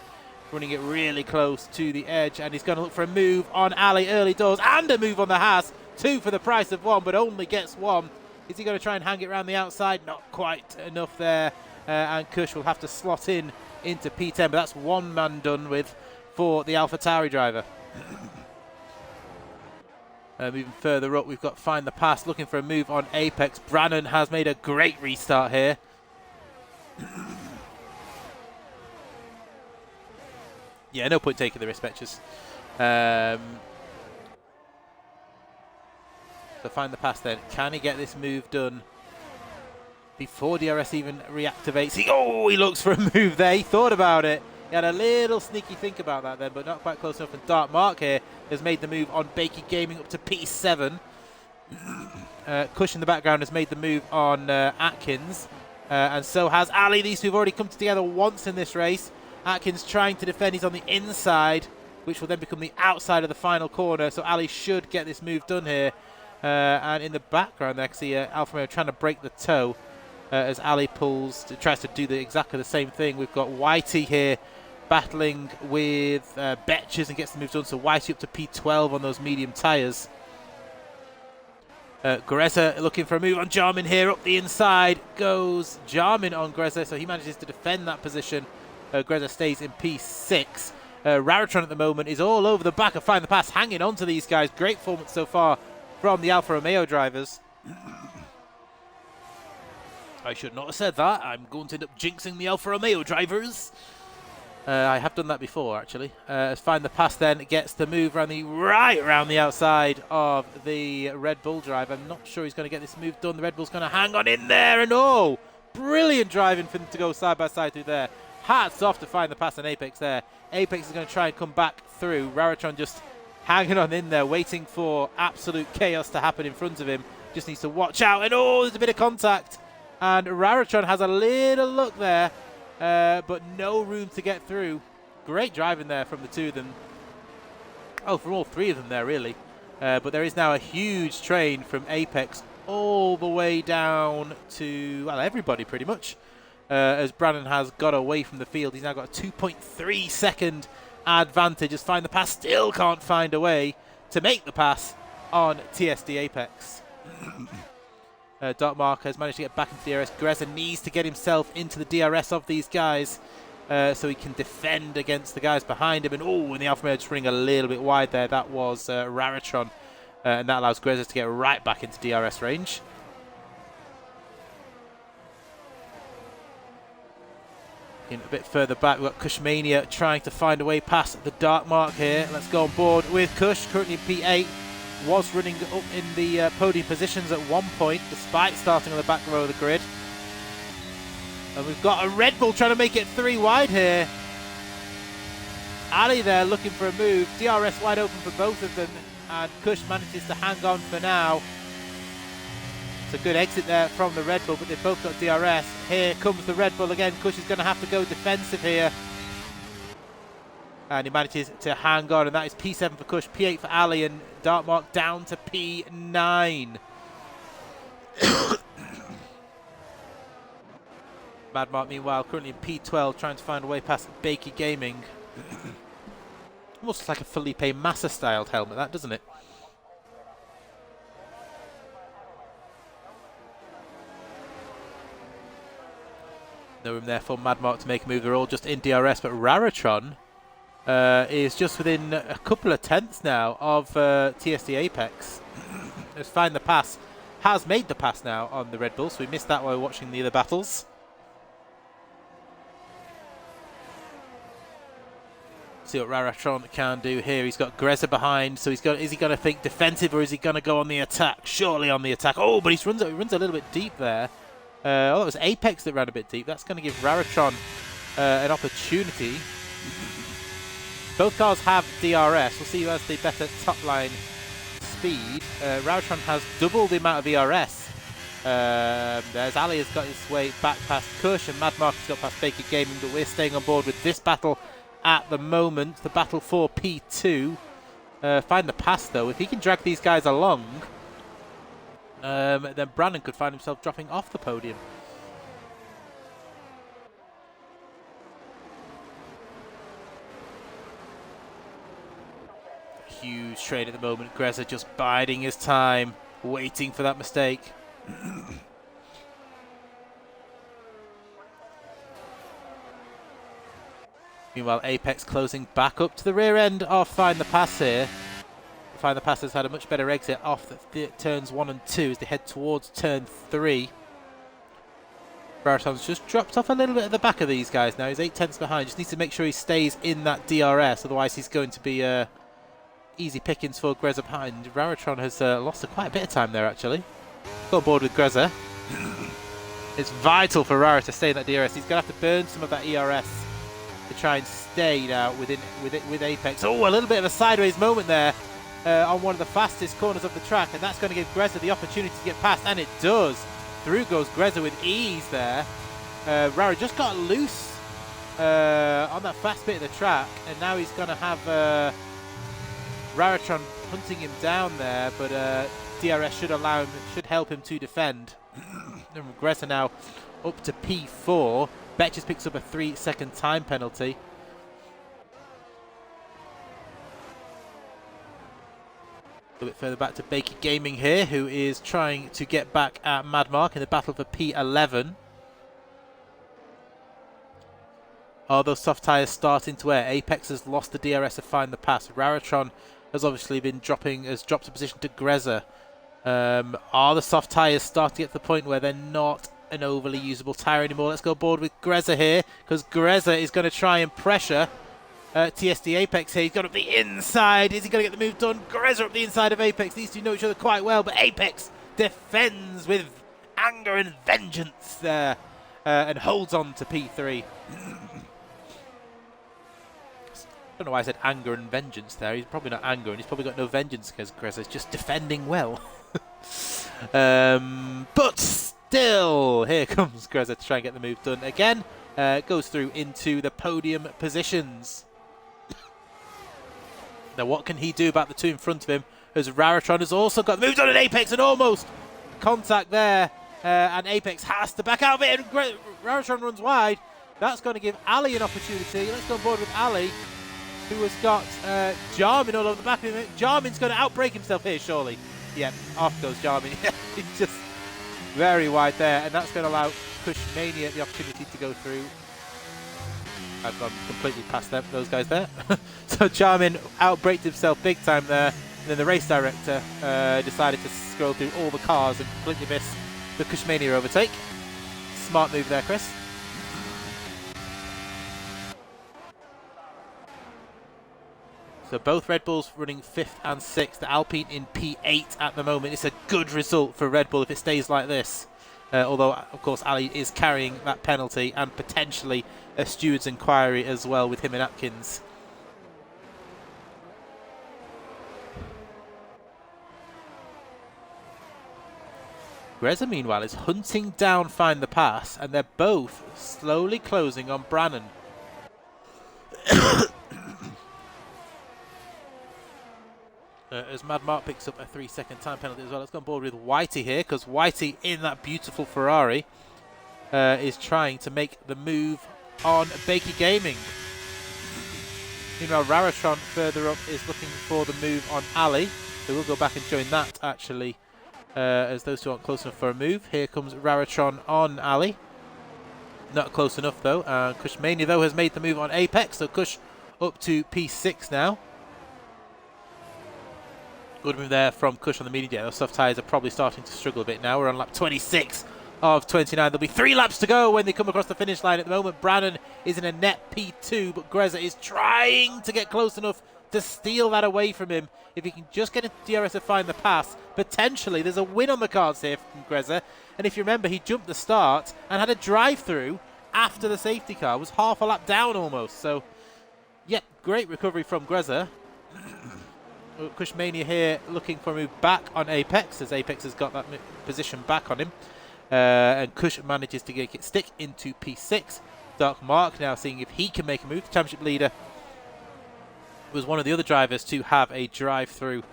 running it really close to the edge, and he's going to look for a move on Ali early doors, and a move on the Haas. 2 for the price of 1, but only gets 1. Is he going to try and hang it around the outside? Not quite enough there. And Cush will have to slot into P10, but that's 1 man done with for the AlphaTauri driver. Moving further up, we've got Find the Pass, looking for a move on Apex. Brannan has made a great restart here. Yeah, no point taking the risk, Betches. So Find the Pass then. Can he get this move done before DRS even reactivates? He looks for a move there. He thought about it. He had a little sneaky think about that then, but not quite close enough. And Dartmark here has made the move on Baker Gaming up to P7. Cush in the background has made the move on Atkins. And so has Ali. These two have already come together once in this race. Atkins trying to defend. He's on the inside, which will then become the outside of the final corner. So Ali should get this move done here. And in the background there, I can see Alfa Romeo trying to break the toe as Ali tries to do exactly the same thing. We've got Whitey here battling with Betches and gets the move done. So Whitey up to P12 on those medium tyres. Greza looking for a move on Jarmin here. Up the inside goes Jarmin on Greza, so he manages to defend that position. Greza stays in P6. Raritron at the moment is all over the back of Find the Pass, hanging on to these guys. Great performance so far from the Alfa Romeo drivers. I should not have said that. I'm going to end up jinxing the Alfa Romeo drivers. I have done that before, actually. Find the Pass then gets the move around the outside of the Red Bull driver. I'm not sure he's going to get this move done. The Red Bull's going to hang on in there, and Brilliant driving for them to go side by side through there. Hats off to find the pass on Apex there. Apex is going to try and come back through. Raratron just hanging on in there, waiting for absolute chaos to happen in front of him. Just needs to watch out. And oh, there's a bit of contact. And Raratron has a little look there, but no room to get through. Great driving there from the two of them. Oh, from all three of them there, really. But there is now a huge train from Apex all the way down to, well, everybody pretty much. As Brandon has got away from the field. He's now got a 2.3 second advantage. As Find the Pass still can't find a way to make the pass on TSD Apex. Dark Mark has managed to get back into the DRS. Grezza needs to get himself into the DRS of these guys so he can defend against the guys behind him. And oh, and the Alpha Male just running a little bit wide there. That was Raratron. And that allows Grezza to get right back into DRS range. In a bit further back, we've got Kushmania trying to find a way past the Dark Mark here. Let's go on board with Kush, currently in P8. Was running up in the podium positions at one point, despite starting on the back row of the grid. And we've got a Red Bull trying to make it 3 wide here. Ali there looking for a move. DRS wide open for both of them. And Kush manages to hang on for now. It's a good exit there from the Red Bull, but they've both got DRS. Here comes the Red Bull again. Kush is going to have to go defensive here. And he manages to hang on, and that is P7 for Kush, P8 for Ali, and Dark Mark down to P9. Mad Mark, meanwhile, currently in P12, trying to find a way past Bakey Gaming. Almost like a Felipe Massa-styled helmet, that, doesn't it? No room there for Mad Mark to make a move. They're all just in DRS, but Raratron is just within a couple of tenths now of TSD Apex. Let's Find the Pass. Has made the pass now on the Red Bull, so we missed that while watching the other battles. See what Raratron can do here. He's got Grezza behind, so is he going to think defensive or is he going to go on the attack? Surely on the attack. Oh, but he runs a little bit deep there. Oh, it was Apex that ran a bit deep. That's going to give Raratron an opportunity. Both cars have DRS. We'll see who has the better top line speed. Raratron has double the amount of ERS. There's Ali has got his way back past Kush, and Mad Mark has got past Baker Gaming, but we're staying on board with this battle at the moment. The battle for P2. Find the Pass, though. If he can drag these guys along, then Brandon could find himself dropping off the podium. Huge trade at the moment. Grezza just biding his time, waiting for that mistake. Meanwhile, Apex closing back up to the rear end of Find the Pass here. Find the Pass has had a much better exit off the turns 1 and 2 as they head towards turn 3. Baraton's just dropped off a little bit at the back of these guys now. He's 8 tenths behind. Just needs to make sure he stays in that DRS, otherwise he's going to be easy pickings for Grezza behind. Raratron has lost quite a bit of time there, actually. Go on board with Grezza. It's vital for Rara to stay in that DRS. He's going to have to burn some of that ERS to try and stay now with Apex. Oh, a little bit of a sideways moment there on one of the fastest corners of the track, and that's going to give Grezza the opportunity to get past, and it does. Through goes Grezza with ease there. Rara just got loose on that fast bit of the track, and now he's going to have Raratron hunting him down there, but DRS should help him to defend. Grezza now up to P4. Betches picks up a 3-second time penalty. A little bit further back to Baker Gaming here, who is trying to get back at Mad Mark in the battle for P11. Are those soft tyres starting to wear? Apex has lost the DRS to Find the Pass. Raratron has obviously been dropped a position to Grezza. Are the soft tyres starting to get to the point where they're not an overly usable tyre anymore? Let's go aboard with Grezza here, because Grezza is going to try and pressure TSD Apex here. He's got up the inside. Is he going to get the move done? Grezza up the inside of Apex. These two know each other quite well, but Apex defends with anger and vengeance there. and holds on to P3. I don't know why I said anger and vengeance there. He's probably not anger, and he's probably got no vengeance against Grezza. He's just defending well. But still, here comes Grezza to try and get the move done again. Goes through into the podium positions. Now, what can he do about the two in front of him? As Raratron has also got moved on an Apex and almost contact there. And Apex has to back out of it, and Raratron runs wide. That's going to give Ali an opportunity. Let's go on board with Ali, who has got Jarmin all over the back of him. Jarmin's going to outbrake himself here, surely. Yeah, off goes Jarmin. He's just very wide there, and that's going to allow Kushmania the opportunity to go through. I've gone completely past them, those guys there. So Jarmin outbraked himself big time there, and then the race director decided to scroll through all the cars and completely miss the Kushmania overtake. Smart move there, Chris. So both Red Bulls running 5th and 6th. The Alpine in P8 at the moment. It's a good result for Red Bull if it stays like this. Although, of course, Ali is carrying that penalty and potentially a steward's inquiry as well with him and Atkins. Grezza, meanwhile, is hunting down Find the Pass, and they're both slowly closing on Brannan. As Mad Mark picks up a 3-second time penalty as well. Let's go on board with Whitey here, because Whitey in that beautiful Ferrari is trying to make the move on Bakey Gaming. Meanwhile, Raratron further up is looking for the move on Ali, so we'll go back and join that actually, as those two aren't close enough for a move. Here comes Raratron on Ali. Not close enough though. Kushmania though has made the move on Apex, so Kush up to P6 now. Good move there from Kush on the medium. Yeah, those soft tyres are probably starting to struggle a bit now. We're on lap 26 of 29. There'll be 3 laps to go when they come across the finish line. At the moment, Brannan is in a net P2, but Grezza is trying to get close enough to steal that away from him. If he can just get into DRS to Find the Pass, potentially there's a win on the cards here from Grezza. And if you remember, he jumped the start and had a drive-through after the safety car. Was half a lap down almost. So, yeah, great recovery from Grezza. Kushmania here looking for a move back on Apex, as Apex has got that position back on him. And Kush manages to get it stick into P6. Dark Mark now seeing if he can make a move. The championship leader was one of the other drivers to have a drive-through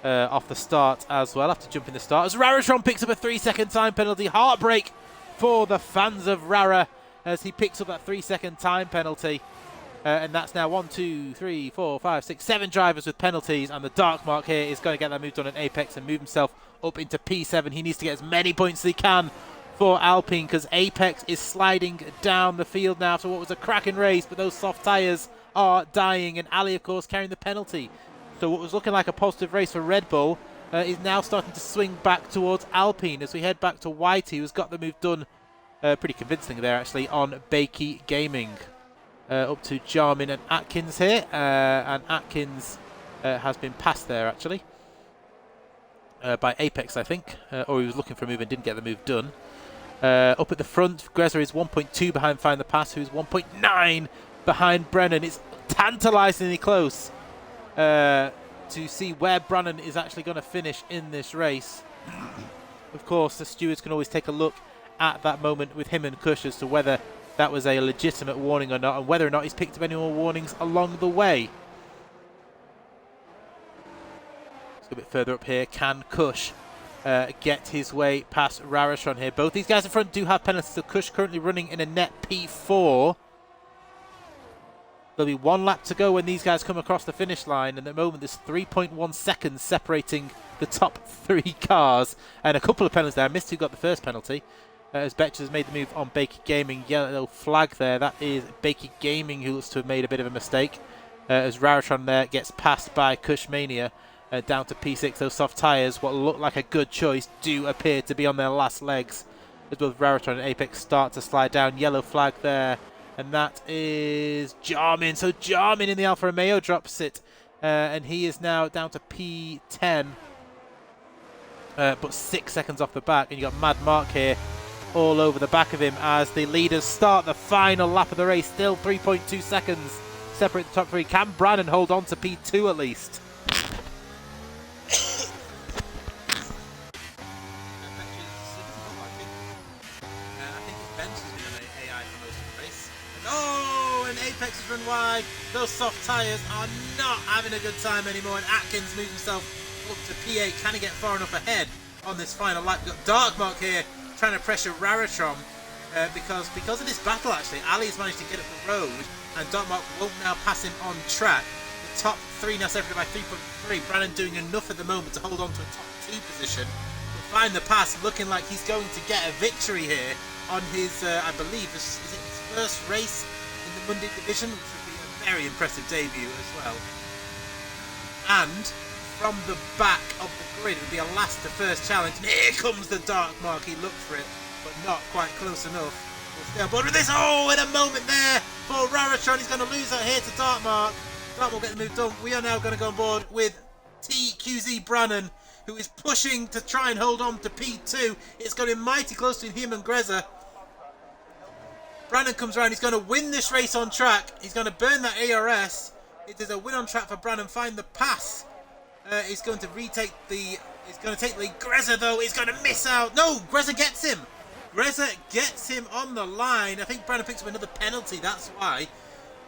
off the start as well, after jumping the start. As Raratron picks up a 3-second time penalty. Heartbreak for the fans of Rara as he picks up that 3-second time penalty. And that's now 1, 2, 3, 4, 5, 6, 7 drivers with penalties. And the Dark Mark here is going to get that moved on at Apex and move himself up into P7. He needs to get as many points as he can for Alpine, because Apex is sliding down the field now after what was a cracking race. But those soft tyres are dying. And Ali, of course, carrying the penalty. So what was looking like a positive race for Red Bull is now starting to swing back towards Alpine as we head back to Whitey, who's got the move done pretty convincingly there, actually, on Bakey Gaming. Up to Jarmin and Atkins here, and Atkins has been passed there actually by Apex, I think, or he was looking for a move and didn't get the move done. Up at the front, Grezza is 1.2 behind Find the Pass, who's 1.9 behind Brennan. It's tantalisingly close to see where Brannan is actually going to finish in this race. Of course, the stewards can always take a look at that moment with him and Kush as to whether that was a legitimate warning or not, and whether or not he's picked up any more warnings along the way. Let's go a bit further up here. Can Kush get his way past Raratron here? Both these guys in front do have penalties, so Kush currently running in a net P4. There'll be 1 lap to go when these guys come across the finish line, and at the moment there's 3.1 seconds separating the top 3 cars, and a couple of penalties there. I missed who got the first penalty. As Betches has made the move on Bakey Gaming. Yellow flag there. That is Bakey Gaming, who looks to have made a bit of a mistake. As Raratron there gets passed by Kushmania down to P6. Those soft tyres, what look like a good choice, do appear to be on their last legs. As both Raratron and Apex start to slide down. Yellow flag there. And that is Jarmin. So Jarmin in the Alfa Romeo drops it. And he is now down to P10. But 6 seconds off the back. And you've got Mad Mark here, all over the back of him as the leaders start the final lap of the race. Still 3.2 seconds separate the top three. Can Brannan hold on to P2 at least? Oh, and Apex has run wide. Those soft tyres are not having a good time anymore, and Atkins moves himself up to P8. Can he get far enough ahead on this final lap? We've got Darkmark here trying to pressure Raratron because of this battle, actually. Ali's managed to get up the road, and Darkmark won't now pass him on track. The top three now separated by 3.3. Brannan doing enough at the moment to hold on to a top two position. We'll find the pass, looking like he's going to get a victory here on his, I believe, is it his first race in the Monday division, which would be a very impressive debut as well. And from the back of the grid, it would be a last to first challenge. And here comes the Darkmark. He looked for it, but not quite close enough. We'll stay on board with this. Oh, in a moment there for Raratron. He's going to lose out here to Darkmark. Darkmark getting moved on. We are now going to go on board with TQZ Brannan, who is pushing to try and hold on to P2. It's going to be mighty close to him and Greza. Brannan comes around. He's going to win this race on track. He's going to burn that ARS. It is a win on track for Brannan. Find the pass. He's going to retake the... He's going to take the... Greza, though, is going to miss out. No, Greza gets him. Greza gets him on the line. I think Brannan picks up another penalty. That's why.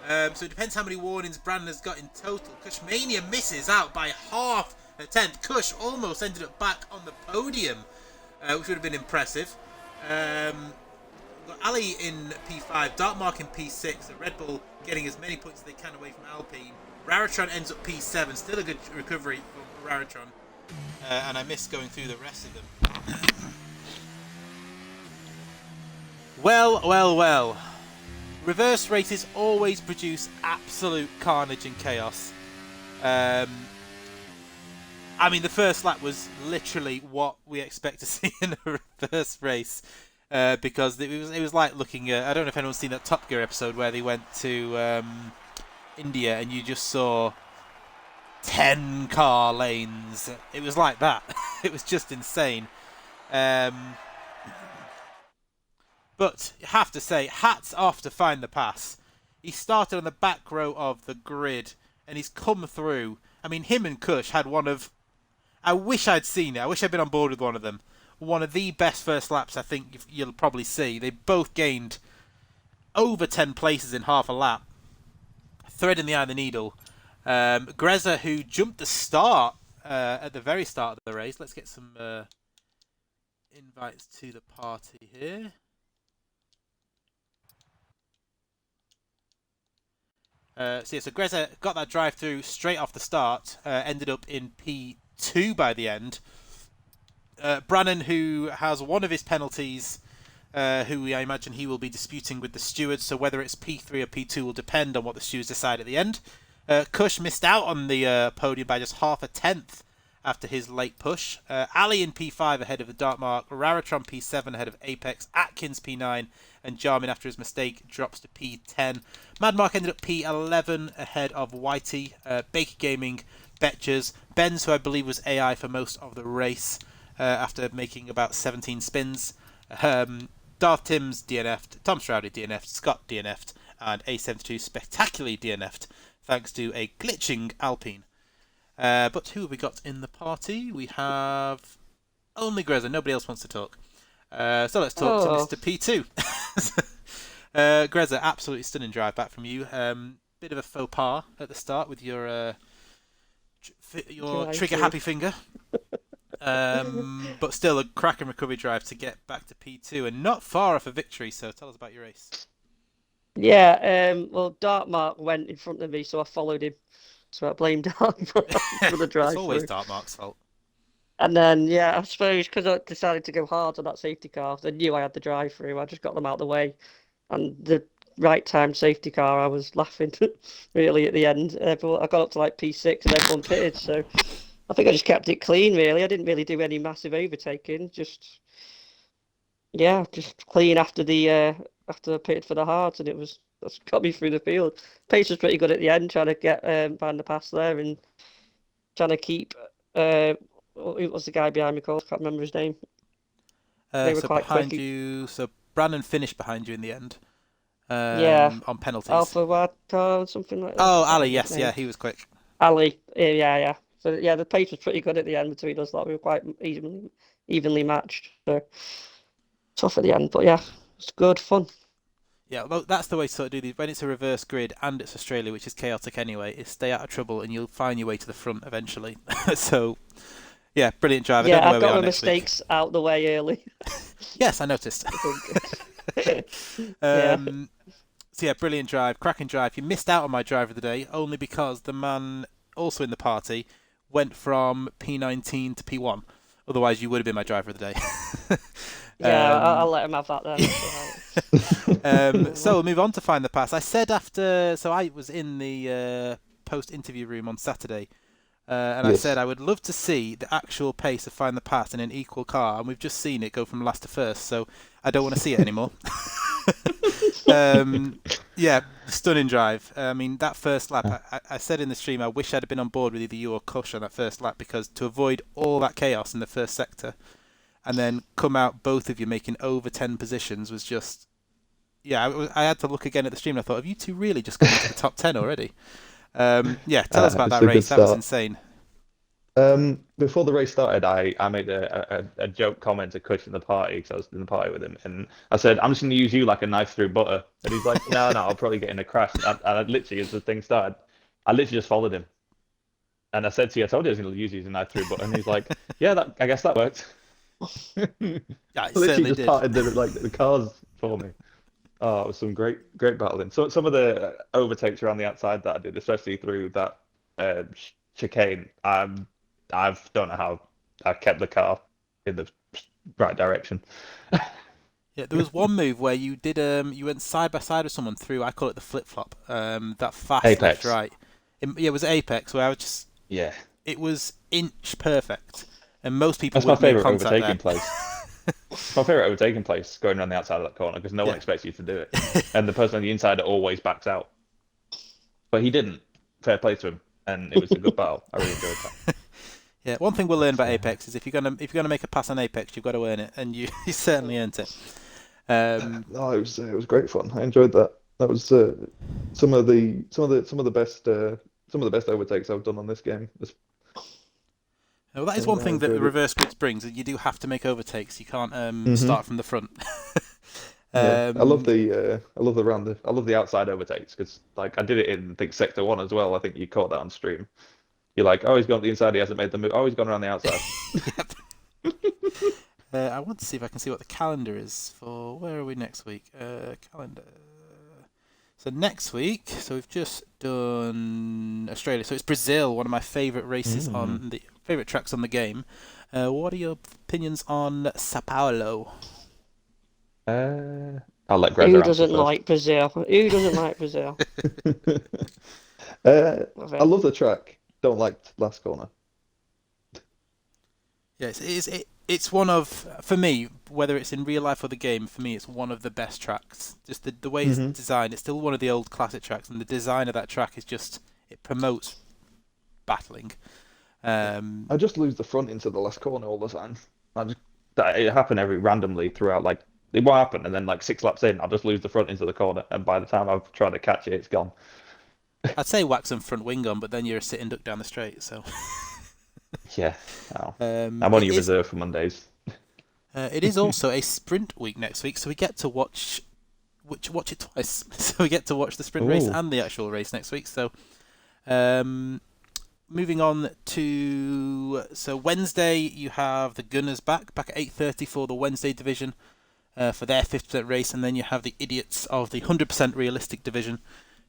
So it depends how many warnings Brannan has got in total. Kushmania misses out by half a tenth. Kush almost ended up back on the podium, which would have been impressive. Got Ali in P5, Darkmark in P6, so Red Bull getting as many points as they can away from Alpine. Raratron ends up P7, still a good recovery from Raratron. And I miss going through the rest of them. Well. Reverse races always produce absolute carnage and chaos. I mean, the first lap was literally what we expect to see in a reverse race. Because it was like looking at... I don't know if anyone's seen that Top Gear episode where they went to India and you just saw 10 car lanes. It was like that. It was just insane. But you have to say, hats off to Find the Pass. He started on the back row of the grid and he's come through. I mean, him and Kush had one of... I wish I'd seen it. I wish I'd been on board with one of them. One of the best first laps I think you'll probably see. They both gained over 10 places in half a lap. Thread in the eye of the needle. Greza, who jumped the start at the very start of the race. Let's get some invites to the party here. So Greza got that drive through straight off the start. Ended up in P2 by the end. Brannan, who has one of his penalties, who I imagine he will be disputing with the stewards, so whether it's P3 or P2 will depend on what the stewards decide at the end. Kush missed out on the podium by just half a tenth after his late push. Ali in P5 ahead of the Darkmark, Raratron P7 ahead of Apex, Atkins P9, and Jarmin after his mistake drops to P10. Madmark ended up P11 ahead of Whitey, Baker Gaming, Betchers, Benz, who I believe was AI for most of the race, after making about 17 spins. Darth Timms DNF'd, Tom Stroudy DNF'd, Scott DNF'd, and A72 spectacularly DNF'd thanks to a glitching Alpine. But who have we got in the party? We have only Greza. Nobody else wants to talk. So let's talk to Mr. P2. Greza, absolutely stunning drive back from you. Bit of a faux pas at the start with your trigger happy finger. But still a cracking recovery drive to get back to P2 and not far off a victory. So tell us about your race. Yeah, well, Darkmark went in front of me, so I followed him. So I blamed Darkmark for the drive. It's always Darkmark's fault. And then, yeah, I suppose because I decided to go hard on that safety car, I knew I had the drive through. I just got them out of the way. And the right time safety car, I was laughing really at the end. But I got up to like P6 and everyone pitted. So I think I just kept it clean, really. I didn't really do any massive overtaking. Just clean after after I pitted for the hards, and that's got me through the field. Pace was pretty good at the end, trying to get find the pass there and trying to keep. Who was the guy behind me called? I can't remember his name. They were So quite behind quick. you, so Brannon finished behind you in the end Yeah, on penalties. Alpha Wadka or something like that. I Oh, can't Ali, remember his yes, yeah, name. he was quick. Ali, yeah. So yeah, the pace was pretty good at the end between us. Like we were quite evenly matched. So tough at the end, but yeah, it's good fun. Yeah, well, that's the way to sort of do these. When it's a reverse grid and it's Australia, which is chaotic anyway, is stay out of trouble and you'll find your way to the front eventually. So, yeah, brilliant drive. I don't know Yeah, I've where we got are my next week. mistakes out the way early, Yes, I noticed. I think. Yeah. um, so, yeah, brilliant drive, cracking drive. You missed out on my drive of the day only because the man also in the party went from P19 to P1. Otherwise, you would have been my driver of the day. Yeah, I'll um, let him have that then. That's all so right. we'll move on to find the pass. I said after, so I was in the post-interview room on Saturday, and I said Yes. I would love to see the actual pace of find the pass in an equal car, and we've just seen it go from last to first, so I don't want to see it anymore. um, yeah, stunning drive. I mean, that first lap, I said in the stream, I wish I'd have been on board with either you or Kush on that first lap because to avoid all that chaos in the first sector and then come out both of you making over 10 positions was just yeah, I had to look again at the stream and I thought, have you two really just got into the top 10 already? Yeah, tell us about It's that a good race. That was start. insane. Before the race started, I made a joke comment to Kush in the party because I was in the party with him, and I said, "I'm just going to use you like a knife through butter." And he's like, "No, I'll probably get in a crash." And I literally, as the thing started, I literally just followed him, and I said to you, "I told you I was going to use you as a knife through butter." And he's like, "Yeah, I guess that worked." Yeah, it Literally certainly just did. parted the cars for me. Oh, it was some great battling. So some of the overtakes around the outside that I did, especially through that chicane, I don't know how I kept the car in the right direction. Yeah, there was one move where you did you went side by side with someone through I call it the flip flop that fast left Apex. right. Yeah, it was Apex where I was just Yeah, it was inch perfect and most people that's my wouldn't make favorite contact there. overtaking place. It's my favorite overtaking place, going around the outside of that corner because no one Yeah. expects you to do it, and the person on the inside always backs out. But he didn't. Fair play to him, and it was a good battle. I really enjoyed that. Yeah, one thing we'll learn about So, Apex is if you're gonna make a pass on Apex, you've got to earn it, and you, you certainly earned it. Um, no, it was great fun. I enjoyed that. That was some of the best overtakes I've done on this game. well, that is one And I thing that the enjoyed it. reverse grids brings. That you do have to make overtakes. You can't Hmm. start from the front. Yeah, um, I love the outside overtakes because like I did it in I think sector one as well. I think you caught that on stream. You're like, oh, he's gone to the inside. He hasn't made the move. Oh, he's gone around the outside. yep. I want to see if I can see what the calendar is for. Where are we next week? Calendar. So next week, so we've just done Australia. So it's Brazil, one of my favourite races Mm. on the favourite tracks on the game. What are your opinions on Sao Paulo? Uh, I'll let Greta Who answer doesn't first. like Brazil? Who doesn't like Brazil? Love I it. love the track. Don't like last corner. Yes, it's one of for me, whether it's in real life or the game, for me it's one of the best tracks. Just the way it's Hmm. designed, it's still one of the old classic tracks, and the design of that track is just it promotes battling. Um, I just lose the front into the last corner all the time. It happened every randomly throughout. Like it won't happen, and then like 6 laps in, I'll just lose the front into the corner, and by the time I've tried to catch it, it's gone. I'd say wax and front wing on, but then you're a sitting duck down the straight. So Yeah, oh, I'm it only is reserved for Mondays. it is also a sprint week next week, so we get to watch it twice. So we get to watch the sprint race Oh, and the actual race next week. So um, moving on to Wednesday, you have the Gunners back at 8:30 for the Wednesday division for their 50% race, and then you have the idiots of the 100% realistic division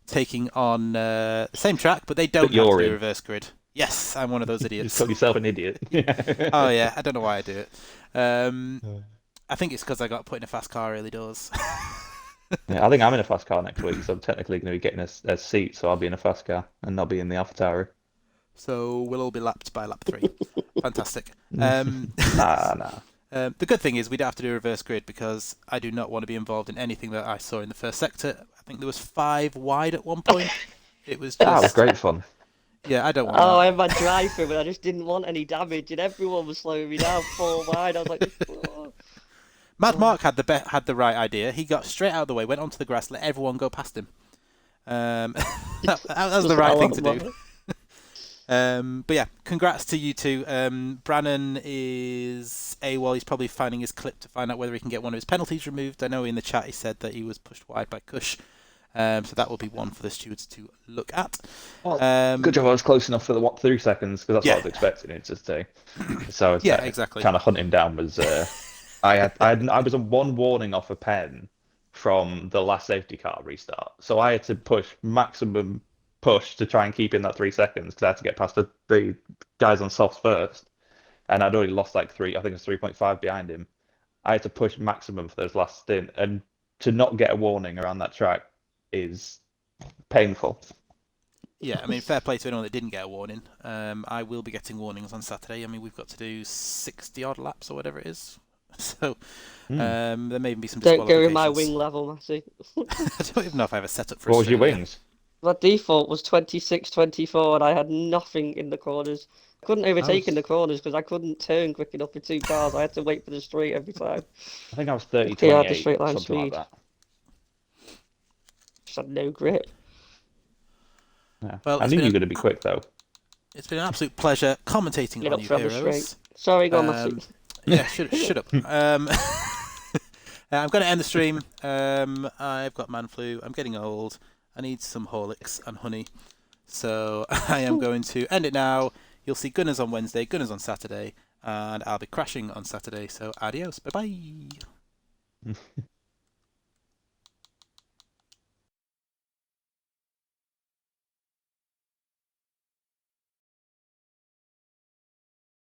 taking on the same track, but they but don't have to you're do in. reverse grid. Yes, I'm one of those You just idiots. call yourself an idiot. Oh Yeah. yeah, I don't know why I do it. Um, I think it's because I got put in a fast car early doors. Yeah, I think I'm in a fast car next week, so I'm technically going to be getting a seat, so I'll be in a fast car and not be in the AlphaTauri. So we'll all be lapped by lap 3. Fantastic. Nah, nah. The good thing is we don't have to do a reverse grid because I do not want to be involved in anything that I saw in the first sector. I think there was 5 wide at one point. It was That was just great fun. yeah, I don't want Oh, that. I had my drive through, but I just didn't want any damage, and everyone was slowing me down 4 wide. I was like, "Oh." Mad Mark had the right idea. He got straight out of the way, went onto the grass, let everyone go past him. That was the right thing to do. But yeah, congrats to you two. Brannon is AWOL. He's probably finding his clip to find out whether he can get one of his penalties removed. I know in the chat he said that he was pushed wide by Kush. So that will be one for the stewards to look at. Good job I was close enough for the 3 seconds, because that's what I was expecting it to say. So it's exactly. Kind of hunting down was... I was on one warning off a pen from the last safety car restart. So I had to push maximum push to try and keep in that 3 seconds, because I had to get past the guys on softs first. And I'd already lost like 3, I think it was 3.5 behind him. I had to push maximum for those last stint. And to not get a warning around that track is painful. Yeah, I mean, fair play to anyone that didn't get a warning. I will be getting warnings on Saturday. I mean, we've got to do 60-odd laps or whatever it is. So there may be some disqualifications. Don't go in my wing level, Massey. I don't even know if I have a setup for What was your Australia. wings? My default was 26, 24, and I had nothing in the corners. I couldn't overtake in the corners because I couldn't turn quick enough with 2 cars. I had to wait for the straight every time. I think I was 30, Okay, I had 28, the straight line something speed. like that. Just had no grip. Yeah. Well, I knew you were going to be quick, though. It's been an absolute pleasure commentating Get on up you, from the heroes. straight. Sorry, go on, Massey. Yeah, shut up. I'm going to end the stream. I've got man flu. I'm getting old. I need some Horlicks and honey. So I am going to end it now. You'll see Gunners on Wednesday, Gunners on Saturday, and I'll be crashing on Saturday. So adios. Bye-bye.